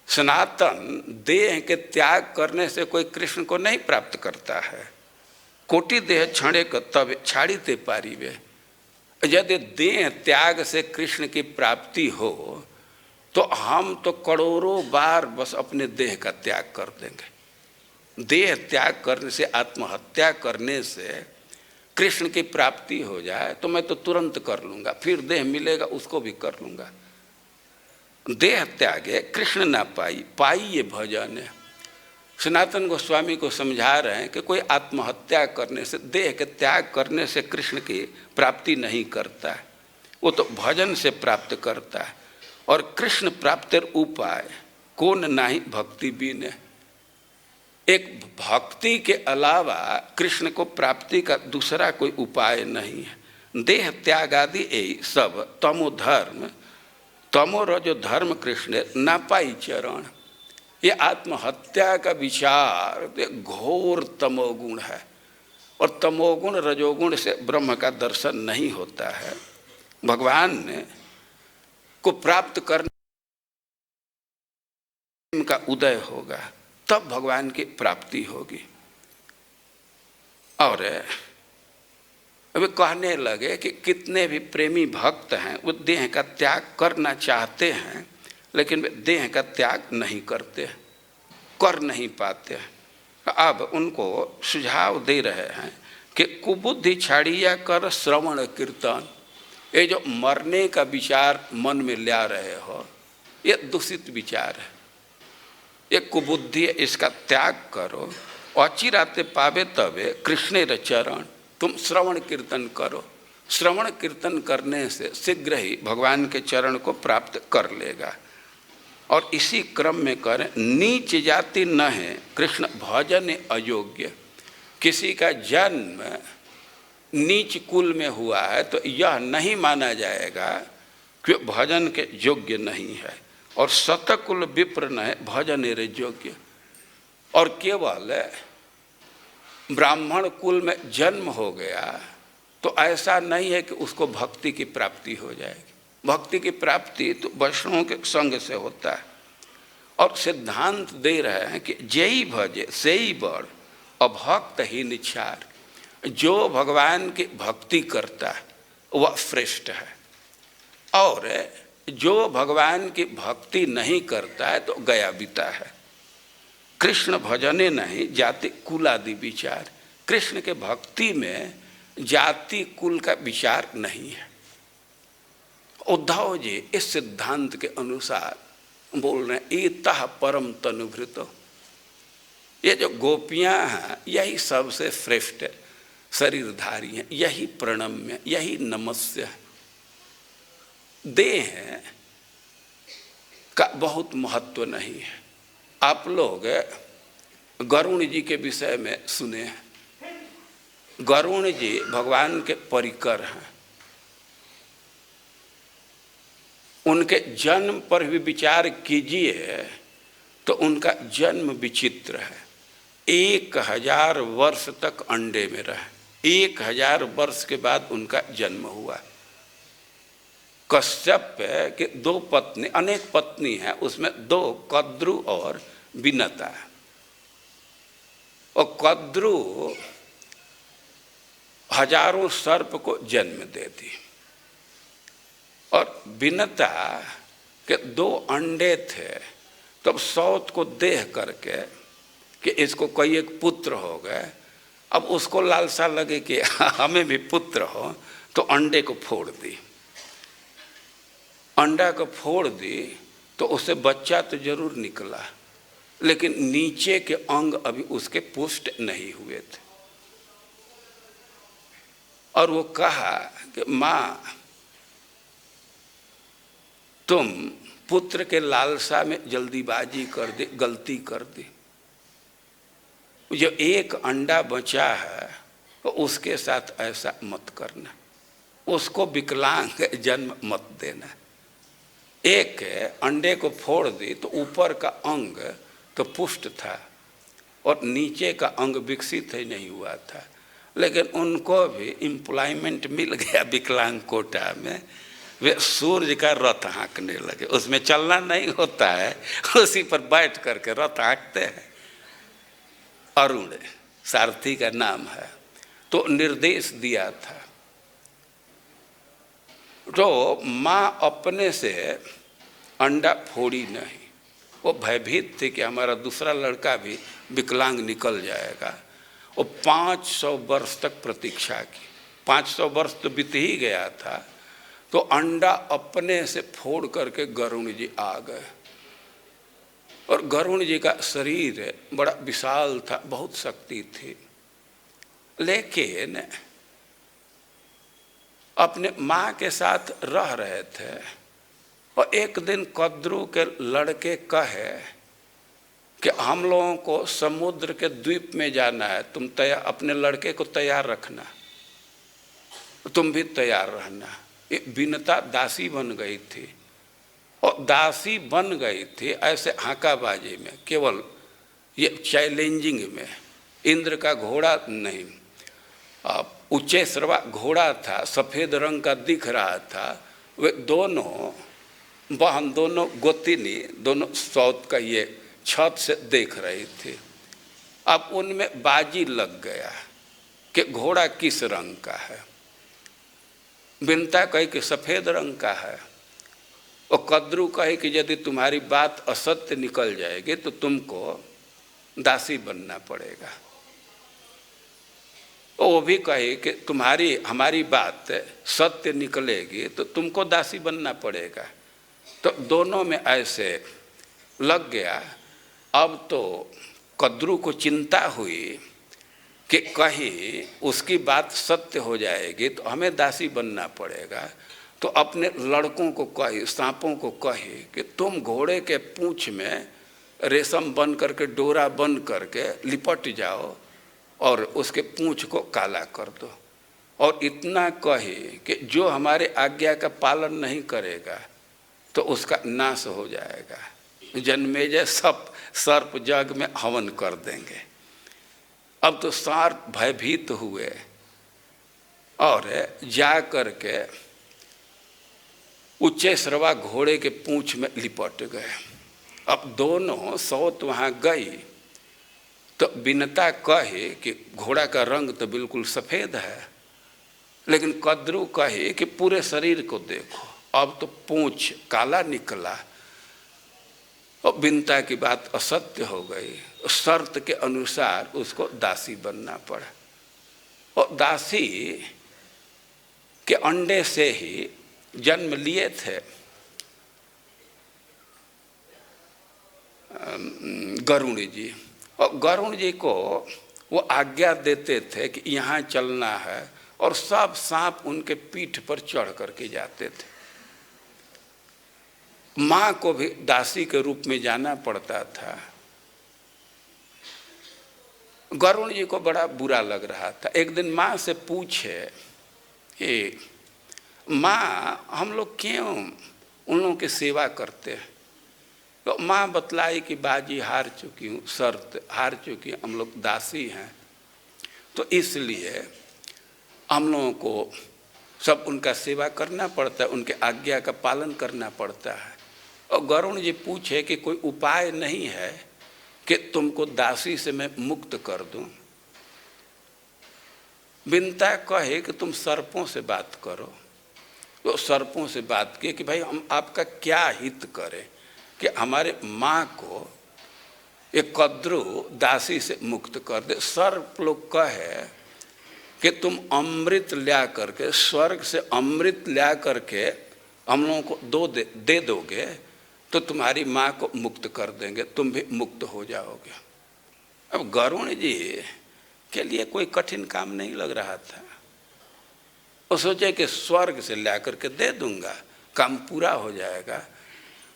Speaker 1: सनातन देह के त्याग करने से कोई कृष्ण को नहीं प्राप्त करता है। कोटि देह क्षणे को तब छाड़ीते पारिवे। यदि देह त्याग से कृष्ण की प्राप्ति हो तो हम तो करोड़ों बार बस अपने देह का त्याग कर देंगे। देह त्याग करने से, आत्महत्या करने से कृष्ण की प्राप्ति हो जाए तो मैं तो तुरंत कर लूँगा, फिर देह मिलेगा उसको भी कर लूँगा। देह त्यागे कृष्ण ना पाई, पाई ये भजन है। सनातन गोस्वामी को समझा रहे हैं कि कोई आत्महत्या करने से, देह के त्याग करने से कृष्ण की प्राप्ति नहीं करता है, वो तो भजन से प्राप्त करता है। और कृष्ण प्राप्तिर उपाय कौन नाही भक्ति बीने। एक भक्ति के अलावा कृष्ण को प्राप्ति का दूसरा कोई उपाय नहीं है। देह त्याग आदि यही सब तमो धर्म, तमो रजो धर्म कृष्ण ना पाई चरण। ये आत्महत्या का विचार घोर तमोगुण है और तमोगुण रजोगुण से ब्रह्म का दर्शन नहीं होता है। भगवान ने को प्राप्त करने का उदय होगा तब भगवान की प्राप्ति होगी। और अभी कहने लगे कि कितने भी प्रेमी भक्त हैं वो देह का त्याग करना चाहते हैं लेकिन वे देह का त्याग नहीं करते, कर नहीं पाते। अब उनको सुझाव दे रहे हैं कि कुबुद्धि छाड़िया कर श्रवण कीर्तन। ये जो मरने का विचार मन में ला रहे हो ये दूषित विचार है, ये कुबुद्धि है, इसका त्याग करो। अचिराते पावे तबे कृष्णेर चरण, तुम श्रवण कीर्तन करो। श्रवण कीर्तन करने से शीघ्र ही भगवान के चरण को प्राप्त कर लेगा। और इसी क्रम में करें, नीच जाति न है कृष्ण भजन अयोग्य। किसी का जन्म नीच कुल में हुआ है तो यह नहीं माना जाएगा कि भजन के योग्य नहीं है। और शतकुल विप्र न है भजन योग्य। और केवल ब्राह्मण कुल में जन्म हो गया तो ऐसा नहीं है कि उसको भक्ति की प्राप्ति हो जाएगी। भक्ति की प्राप्ति तो वैष्णवों के संग से होता है। और सिद्धांत दे रहे हैं कि जेई भजे सेई बड़ अभक्त ही निछार। जो भगवान की भक्ति करता है वह श्रेष्ठ है और जो भगवान की भक्ति नहीं करता है तो गया बीता है। कृष्ण भजने नहीं जाति कुल आदि विचार। कृष्ण के भक्ति में जाति कुल का विचार नहीं है। उद्धव जी इस सिद्धांत के अनुसार बोल रहे हैं, इतः परम तनुभृतो। ये जो गोपियां हैं यही सबसे श्रेष्ठ शरीरधारी हैं, यही प्रणम्य, यही नमस्य है। देह का बहुत महत्व नहीं है। आप लोग गरुण जी के विषय में सुने हैं। गरुण जी भगवान के परिकर हैं। उनके जन्म पर भी विचार कीजिए तो उनका जन्म विचित्र है। 1000 वर्ष तक अंडे में रहे, 1000 वर्ष के बाद उनका जन्म हुआ। कश्यप के 2 पत्नी, अनेक पत्नी हैं, उसमें 2 कद्रु और विनता। और कद्रु हजारों सर्प को जन्म देती और विनता के 2 अंडे थे। तब सौत को देख करके कि इसको कोई एक पुत्र हो गए, अब उसको लालसा लगे कि हमें भी पुत्र हो तो अंडे को फोड़ दी। अंडा को फोड़ दी तो उससे बच्चा तो जरूर निकला लेकिन नीचे के अंग अभी उसके पुष्ट नहीं हुए थे। और वो कहा कि माँ तुम पुत्र के लालसा में जल्दीबाजी कर दी, गलती कर दी। जो एक अंडा बचा है तो उसके साथ ऐसा मत करना। उसको विकलांग जन्म मत देना। एक अंडे को फोड़ दी तो ऊपर का अंग तो पुष्ट था और नीचे का अंग विकसित ही नहीं हुआ था, लेकिन उनको भी एम्प्लॉयमेंट मिल गया विकलांग कोटा में। वे सूर्य का रथ हाँकने लगे, उसमें चलना नहीं होता है, उसी पर बैठ करके रथ हाँकते हैं। अरुण सारथी का नाम है। तो निर्देश दिया था, तो माँ अपने से अंडा फोड़ी नहीं, वो भयभीत थे कि हमारा दूसरा लड़का भी विकलांग निकल जाएगा। वो 500 वर्ष तक प्रतीक्षा की। 500 वर्ष तो बीत ही गया था, तो अंडा अपने से फोड़ करके गरुण जी आ गए। और गरुण जी का शरीर बड़ा विशाल था, बहुत शक्ति थी, लेकिन अपने माँ के साथ रह रहे थे। और एक दिन कद्रू के लड़के कहे कि हम लोगों को समुद्र के द्वीप में जाना है, तुम तैयार, अपने लड़के को तैयार रखना, तुम भी तैयार रहना। ये विनता दासी बन गई थी, और दासी बन गई थी ऐसे हाकाबाजी में, केवल ये चैलेंजिंग में। इंद्र का घोड़ा नहीं, ऊंचे सरवा घोड़ा था, सफ़ेद रंग का दिख रहा था। वे दोनों बहन, दोनों गोतिनी, दोनों सौत का ये छत से देख रही थी। अब उनमें बाजी लग गया कि घोड़ा किस रंग का है। बिनता कही कि सफ़ेद रंग का है, और कद्रू कहे कि यदि तुम्हारी बात असत्य निकल जाएगी तो तुमको दासी बनना पड़ेगा। वो भी कहे कि तुम्हारी हमारी बात सत्य निकलेगी तो तुमको दासी बनना पड़ेगा। तो दोनों में ऐसे लग गया। अब तो कद्रू को चिंता हुई कि कहीं उसकी बात सत्य हो जाएगी तो हमें दासी बनना पड़ेगा। तो अपने लड़कों को कही, सांपों को कही कि तुम घोड़े के पूंछ में रेशम बन करके, डोरा बन करके लिपट जाओ और उसके पूंछ को काला कर दो। और इतना कही कि जो हमारे आज्ञा का पालन नहीं करेगा तो उसका नाश हो जाएगा। जन्मेजय सब सर्प जग में हवन कर देंगे। अब तो सर्प भयभीत हुए और जा करके ऊंचे सरवा घोड़े के पूंछ में लिपट गए। अब दोनों सौत वहाँ गई तो बिनता कहे कि घोड़ा का रंग तो बिल्कुल सफ़ेद है, लेकिन कद्रू कहे कि पूरे शरीर को देखो, अब तो पूंछ काला निकला। और बिनता की बात असत्य हो गई। शर्त के अनुसार उसको दासी बनना पड़ा। और दासी के अंडे से ही जन्म लिए थे गरुण जी। और गरुण जी को वो आज्ञा देते थे कि यहाँ चलना है, और सब सांप उनके पीठ पर चढ़ करके जाते थे। माँ को भी दासी के रूप में जाना पड़ता था। गरुण जी को बड़ा बुरा लग रहा था। एक दिन माँ से पूछे कि माँ, हम लोग क्यों उन लोगों की सेवा करते हैं? तो माँ बतलाई कि बाजी हार चुकी हूँ, शर्त हार चुकी, हम लोग दासी हैं, तो इसलिए हम लोगों को सब उनका सेवा करना पड़ता है, उनके आज्ञा का पालन करना पड़ता है। और गरुण जी पूछे कि कोई उपाय नहीं है कि तुमको दासी से मैं मुक्त कर दूं? बिनता कहे कि तुम सर्पों से बात करो। तो सर्पों से बात की कि भाई हम आपका क्या हित करें कि हमारे माँ को एक कद्रू दासी से मुक्त कर दे। सर्प लोग कहे कि तुम अमृत ला करके, स्वर्ग से अमृत ला करके हम लोगों को दे दोगे तो तुम्हारी माँ को मुक्त कर देंगे, तुम भी मुक्त हो जाओगे। अब गरुण जी के लिए कोई कठिन काम नहीं लग रहा था। वो सोचे कि स्वर्ग से ला करके दे दूंगा, काम पूरा हो जाएगा।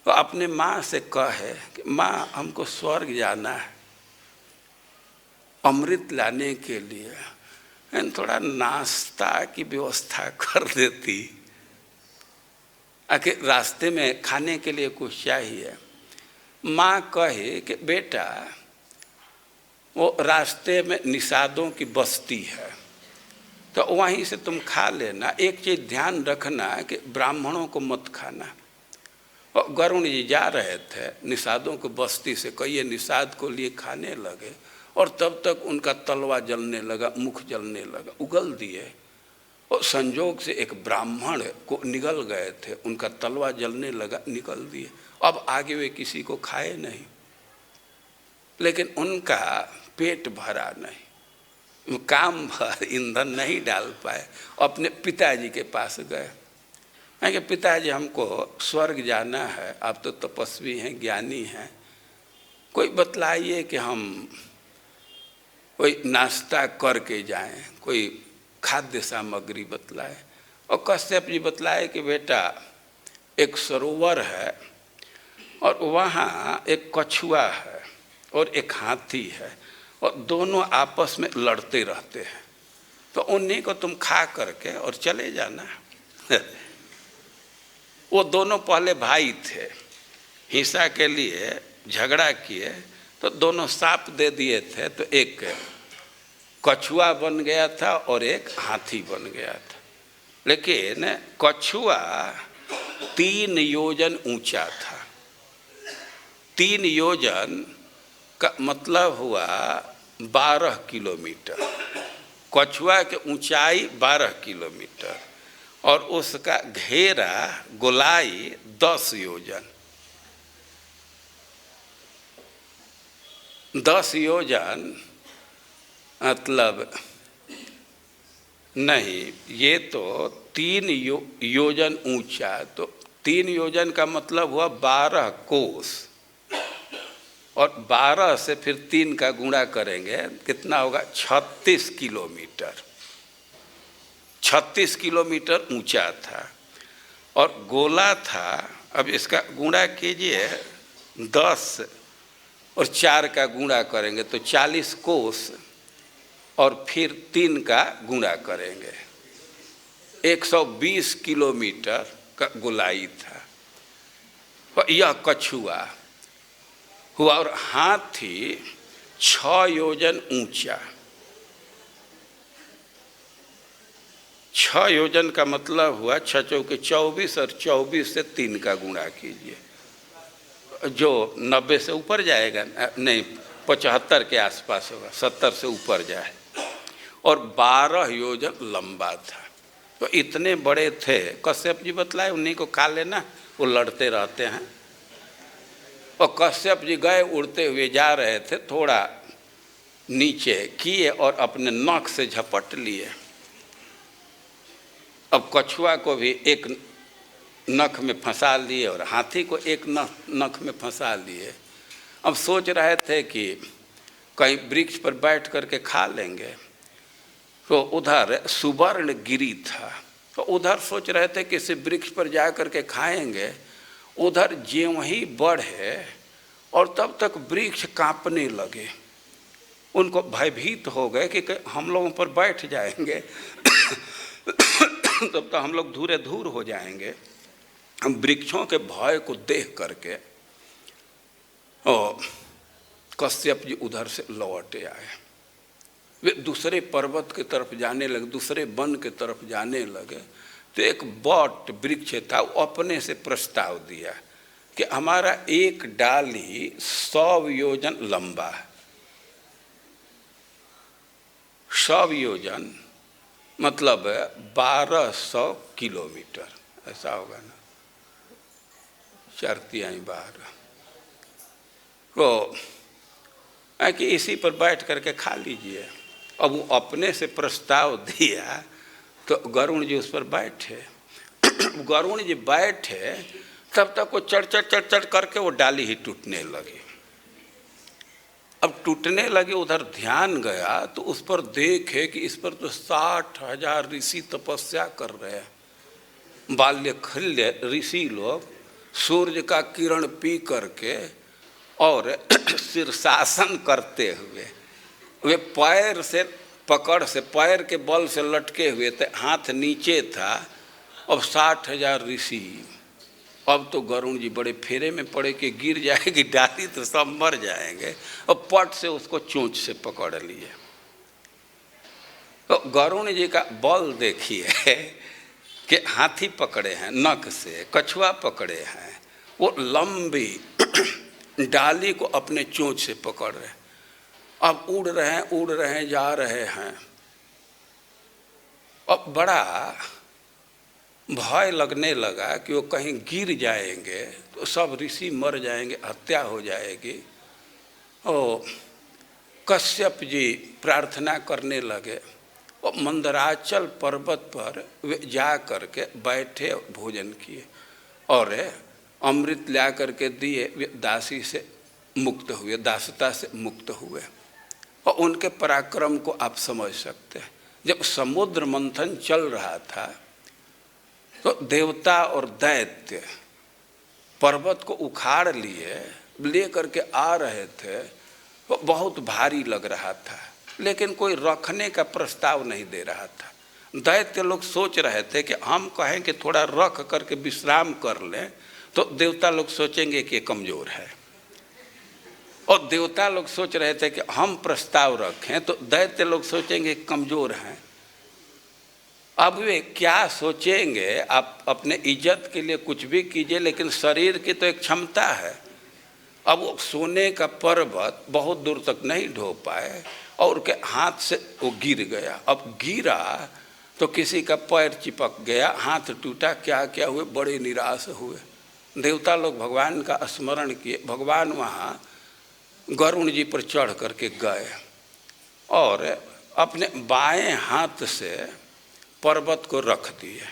Speaker 1: तो अपने माँ से कहे कि माँ, हमको स्वर्ग जाना है अमृत लाने के लिए। थोड़ा नाश्ता की व्यवस्था कर देती, आखिर रास्ते में खाने के लिए कुछ चाहिए। माँ कहे कि बेटा वो रास्ते में निषादों की बस्ती है, तो वहीं से तुम खा लेना। एक चीज़ ध्यान रखना कि ब्राह्मणों को मत खाना। और गरुण जी जा रहे थे निषादों की बस्ती से, कई निषाद को लिए खाने लगे और तब तक उनका तलवा जलने लगा, मुख जलने लगा, उगल दिए। और संजोग से एक ब्राह्मण को निगल गए थे, उनका तलवा जलने लगा, निगल दिए। अब आगे वे किसी को खाए नहीं, लेकिन उनका पेट भरा नहीं, काम भर ईंधन नहीं डाल पाए। अपने पिताजी के पास गए, कि पिताजी हमको स्वर्ग जाना है, आप तो तपस्वी हैं, ज्ञानी हैं, कोई बतलाइए कि हम कोई नाश्ता करके जाएं, कोई खाद्य सामग्री बतलाए। और कश्यप जी बतलाए कि बेटा एक सरोवर है और वहाँ एक कछुआ है और एक हाथी है और दोनों आपस में लड़ते रहते हैं, तो उन्हीं को तुम खा करके और चले जाना। वो दोनों पहले भाई थे, हिंसा के लिए झगड़ा किए तो दोनों सांप दे दिए थे, तो एक कछुआ बन गया था और एक हाथी बन गया था। लेकिन कछुआ 3 योजन ऊंचा था। 3 योजन का मतलब हुआ 12 किलोमीटर। कछुआ की ऊंचाई 12 किलोमीटर और उसका घेरा गोलाई 10 योजन। 10 योजन मतलब नहीं, ये तो 3 योजन ऊंचा, तो 3 योजन का मतलब हुआ 12 कोस, और 12 से फिर 3 का गुणा करेंगे कितना होगा, 36 किलोमीटर। 36 किलोमीटर ऊंचा था और गोला था। अब इसका गुणा कीजिए, 10 और 4 का गुणा करेंगे तो 40 कोस, और फिर 3 का गुणा करेंगे 120 किलोमीटर का गोलाई था। और यह कछुआ हुआ। और हाथी 6 योजन ऊंचा। 6 योजन का मतलब हुआ 6 चौके 24, और 24 से 3 का गुणा कीजिए, जो 90 से ऊपर जाएगा, नहीं 75 के आसपास होगा, 70 से ऊपर जाए। और 12 योजन लंबा था। तो इतने बड़े थे, कश्यप जी बतलाए उन्हीं को खा लेना, वो लड़ते रहते हैं। और कश्यप जी गए, उड़ते हुए जा रहे थे, थोड़ा नीचे किए और अपने नख से झपट लिए। अब कछुआ को भी एक नख में फंसा लिए और हाथी को एक नख में फंसा लिए। अब सोच रहे थे कि कहीं वृक्ष पर बैठ करके खा लेंगे, तो उधर सुवर्ण गिरी था, तो उधर सोच रहे थे कि इसे वृक्ष पर जा करके खाएंगे। उधर ज्यों ही बढ़े और तब तक वृक्ष कांपने लगे। उनको भयभीत हो गए कि हम लोगों पर बैठ जाएंगे तब तो हम लोग धूरे धूर हो जाएंगे। हम वृक्षों के भय को देख करके और कश्यप जी उधर से लौटे आए। वे दूसरे पर्वत की तरफ जाने लगे, दूसरे वन की तरफ जाने लगे, तो एक बट वृक्ष था, वो अपने से प्रस्ताव दिया कि हमारा एक डाली 100 योजन लंबा है। 100 योजन मतलब 1200 किलोमीटर, ऐसा होगा ना, 4 तिहाई 12, तो कि इसी पर बैठ करके खा लीजिए। अब वो अपने से प्रस्ताव दिया तो गरुण जी उस पर बैठे। गरुण जी बैठे तब तक वो चढ़ चढ़ करके वो डाली ही टूटने लगी। अब टूटने लगे, उधर ध्यान गया तो उस पर देखे कि इस पर तो 60,000 ऋषि तपस्या कर रहे हैं। बाल्यखिल्य ऋषि लोग सूर्य का किरण पी करके और शीर्षासन करते हुए वे पैर से पकड़ से पैर के बल से लटके हुए थे, हाथ नीचे था। अब 60,000 ऋषि, अब तो गरुण जी बड़े फेरे में पड़े कि गिर जाएगी डाली तो सब मर जाएंगे, और पट से उसको चोंच से पकड़ लिए। तो गरुण जी का बल देखिए कि हाथी पकड़े हैं नख से, कछुआ पकड़े हैं, वो लंबी डाली को अपने चोंच से पकड़ रहे, अब उड़ रहे हैं जा रहे हैं। अब बड़ा भय लगने लगा कि वो कहीं गिर जाएंगे तो सब ऋषि मर जाएंगे, हत्या हो जाएगी। और कश्यप जी प्रार्थना करने लगे, और मंदराचल पर्वत पर वे जा करके बैठे, भोजन किए और अमृत ला करके दिए, वे दासी से मुक्त हुए, दासता से मुक्त हुए। और उनके पराक्रम को आप समझ सकते हैं। जब समुद्र मंथन चल रहा था तो देवता और दैत्य पर्वत को उखाड़ ले करके आ रहे थे, वो बहुत भारी लग रहा था, लेकिन कोई रखने का प्रस्ताव नहीं दे रहा था। दैत्य लोग सोच रहे थे कि हम कहें कि थोड़ा रख करके विश्राम कर लें तो देवता लोग सोचेंगे कि कमज़ोर है, और देवता लोग सोच रहे थे कि हम प्रस्ताव रखें तो दैत्य लोग सोचेंगे कमज़ोर हैं। अब वे क्या सोचेंगे, आप अपने इज्जत के लिए कुछ भी कीजिए, लेकिन शरीर की तो एक क्षमता है। अब वो सोने का पर्वत बहुत दूर तक नहीं ढो पाए और उनके हाथ से वो गिर गया। अब गिरा तो किसी का पैर चिपक गया, हाथ टूटा, क्या क्या हुए, बड़े निराश हुए। देवता लोग भगवान का स्मरण किए, भगवान वहाँ गरुण जी पर चढ़ करके गए और अपने बाएं हाथ से पर्वत को रख दिए,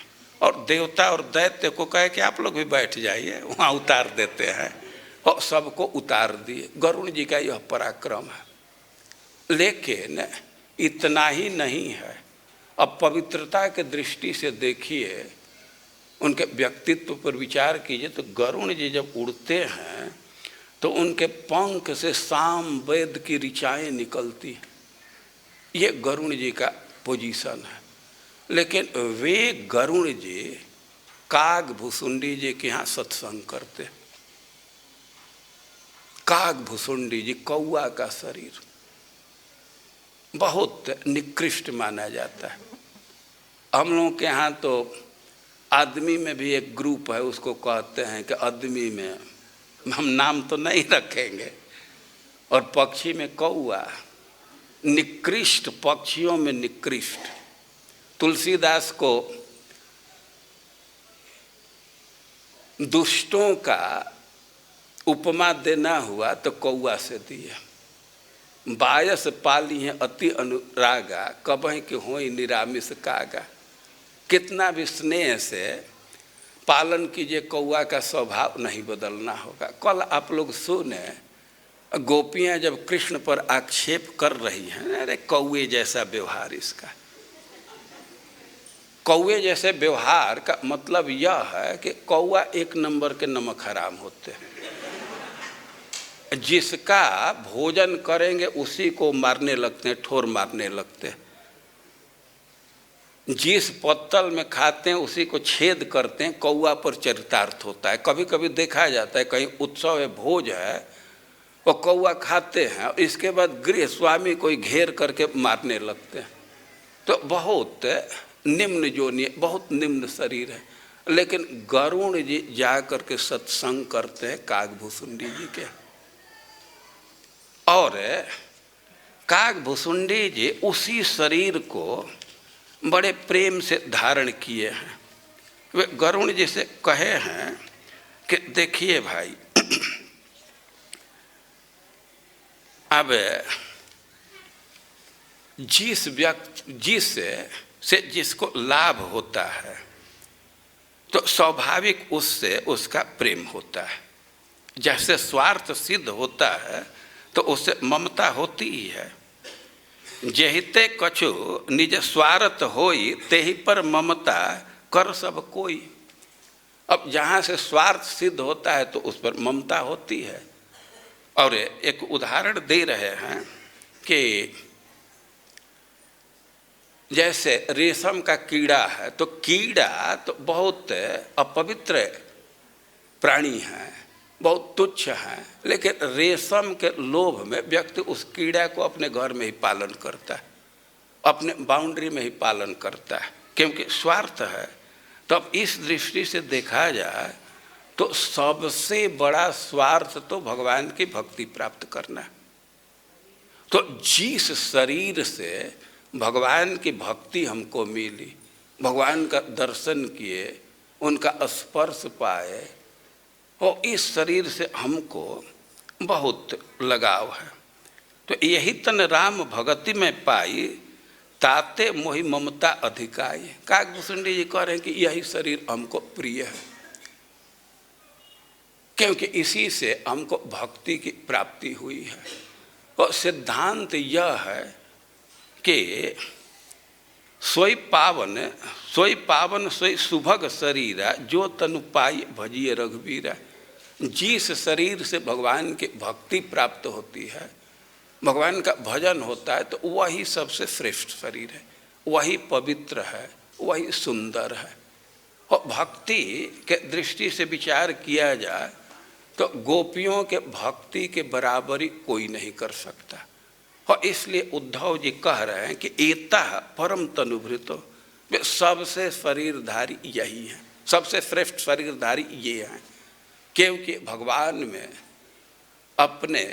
Speaker 1: और देवता और दैत्य को कहे कि आप लोग भी बैठ जाइए, वहाँ उतार देते हैं, और सबको उतार दिए। गरुण जी का यह पराक्रम है। लेकिन इतना ही नहीं है, अब पवित्रता के दृष्टि से देखिए, उनके व्यक्तित्व पर विचार कीजिए तो गरुण जी जब उड़ते हैं तो उनके पंख से साम वेद की ऋचाएँ निकलती हैं। ये गरुण जी का पोजीशन है। लेकिन वे गरुण जी काग भुसुंडी जी के यहाँ सत्संग करते। काग भुसुंडी जी, कौआ का शरीर बहुत निकृष्ट माना जाता है। हम लोगों के यहाँ तो आदमी में भी एक ग्रुप है, उसको कहते हैं कि आदमी में, हम नाम तो नहीं रखेंगे, और पक्षी में कौआ, निकृष्ट, पक्षियों में निकृष्ट। तुलसीदास को दुष्टों का उपमा देना हुआ तो कौआ से दिए। बायस पाली हैं अति अनुरागा, कबहि के होई निरामिष कागा। कितना भी स्नेह से पालन कीजिए, कौआ का स्वभाव नहीं बदलना होगा। कल आप लोग सुने, गोपियाँ जब कृष्ण पर आक्षेप कर रही हैं, अरे कौए जैसा व्यवहार इसका। कौए जैसे व्यवहार का मतलब यह है कि कौआ एक नंबर के नमक हराम होते हैं। जिसका भोजन करेंगे उसी को मारने लगते हैं, ठोर मारने लगते हैं। जिस पत्तल में खाते हैं उसी को छेद करते हैं। कौआ पर चरितार्थ होता है। कभी कभी देखा जाता है कहीं उत्सव है, भोज है, वो कौआ खाते हैं और इसके बाद गृह स्वामी कोई घेर करके मारने लगते हैं। तो बहुत निम्न जोनी, बहुत निम्न शरीर है। लेकिन गरुण जी जा करके सत्संग करते हैं कागभूषुंडी जी के, और कागभूषुंडी जी उसी शरीर को बड़े प्रेम से धारण किए हैं। वे गरुण जी से कहे हैं कि देखिए भाई, अब जिस व्यक्ति से जिसको लाभ होता है तो स्वाभाविक उससे उसका प्रेम होता है। जैसे स्वार्थ सिद्ध होता है तो उससे ममता होती ही है। जेहिते कछु निज स्वार्थ होई, तेहि पर ममता कर सब कोई। अब जहाँ से स्वार्थ सिद्ध होता है तो उस पर ममता होती है। और एक उदाहरण दे रहे हैं कि जैसे रेशम का कीड़ा है, तो कीड़ा तो बहुत अपवित्र प्राणी है, बहुत तुच्छ है, लेकिन रेशम के लोभ में व्यक्ति उस कीड़ा को अपने घर में ही पालन करता है, अपने बाउंड्री में ही पालन करता है, क्योंकि स्वार्थ है। तो अब इस दृष्टि से देखा जाए तो सबसे बड़ा स्वार्थ तो भगवान की भक्ति प्राप्त करना है। तो जिस शरीर से भगवान की भक्ति हमको मिली, भगवान का दर्शन किए, उनका स्पर्श पाए, और इस शरीर से हमको बहुत लगाव है। तो यही तन राम भगति में पाई, ताते मोहि ममता अधिकाई। काकभूषण जी कह रहे हैं कि यही शरीर हमको प्रिय है, क्योंकि इसी से हमको भक्ति की प्राप्ति हुई है। और सिद्धांत यह है कि सोई पावन सोई सुभग शरीरा, जो तनु पाई भजिए रघुवीरा। जिस शरीर से भगवान की भक्ति प्राप्त होती है, भगवान का भजन होता है, तो वही सबसे श्रेष्ठ शरीर है, वही पवित्र है, वही सुंदर है। और भक्ति के दृष्टि से विचार किया जाए तो गोपियों के भक्ति के बराबरी कोई नहीं कर सकता। और इसलिए उद्धव जी कह रहे हैं कि एता परम तनुभृतो, वे सबसे शरीरधारी यही हैं, सबसे श्रेष्ठ शरीरधारी ये हैं, क्योंकि भगवान में अपने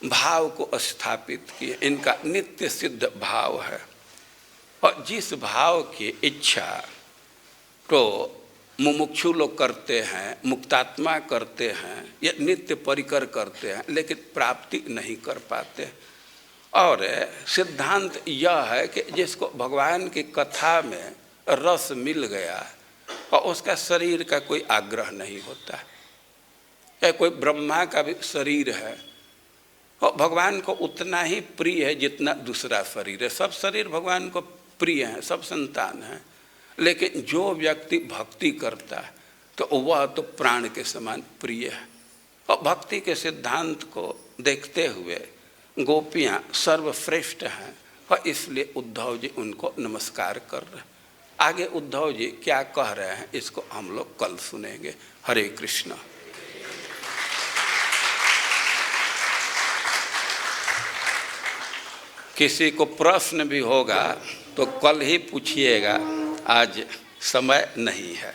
Speaker 1: भाव को स्थापित किए। इनका नित्य सिद्ध भाव है, और जिस भाव की इच्छा तो मुमुक्षु लोग करते हैं, मुक्तात्मा करते हैं, या नित्य परिकर करते हैं, लेकिन प्राप्ति नहीं कर पाते। और सिद्धांत यह है कि जिसको भगवान की कथा में रस मिल गया और उसका शरीर का कोई आग्रह नहीं होता। या कोई ब्रह्मा का भी शरीर है और भगवान को उतना ही प्रिय है जितना दूसरा शरीर है। सब शरीर भगवान को प्रिय हैं, सब संतान हैं, लेकिन जो व्यक्ति भक्ति करता है तो वह तो प्राण के समान प्रिय है। और भक्ति के सिद्धांत को देखते हुए गोपियाँ सर्वश्रेष्ठ हैं, और इसलिए उद्धव जी उनको नमस्कार कर रहे हैं। आगे उद्धव जी क्या कह रहे हैं इसको हम लोग कल सुनेंगे। हरे कृष्ण। किसी को प्रश्न भी होगा तो कल ही पूछिएगा, आज समय नहीं है।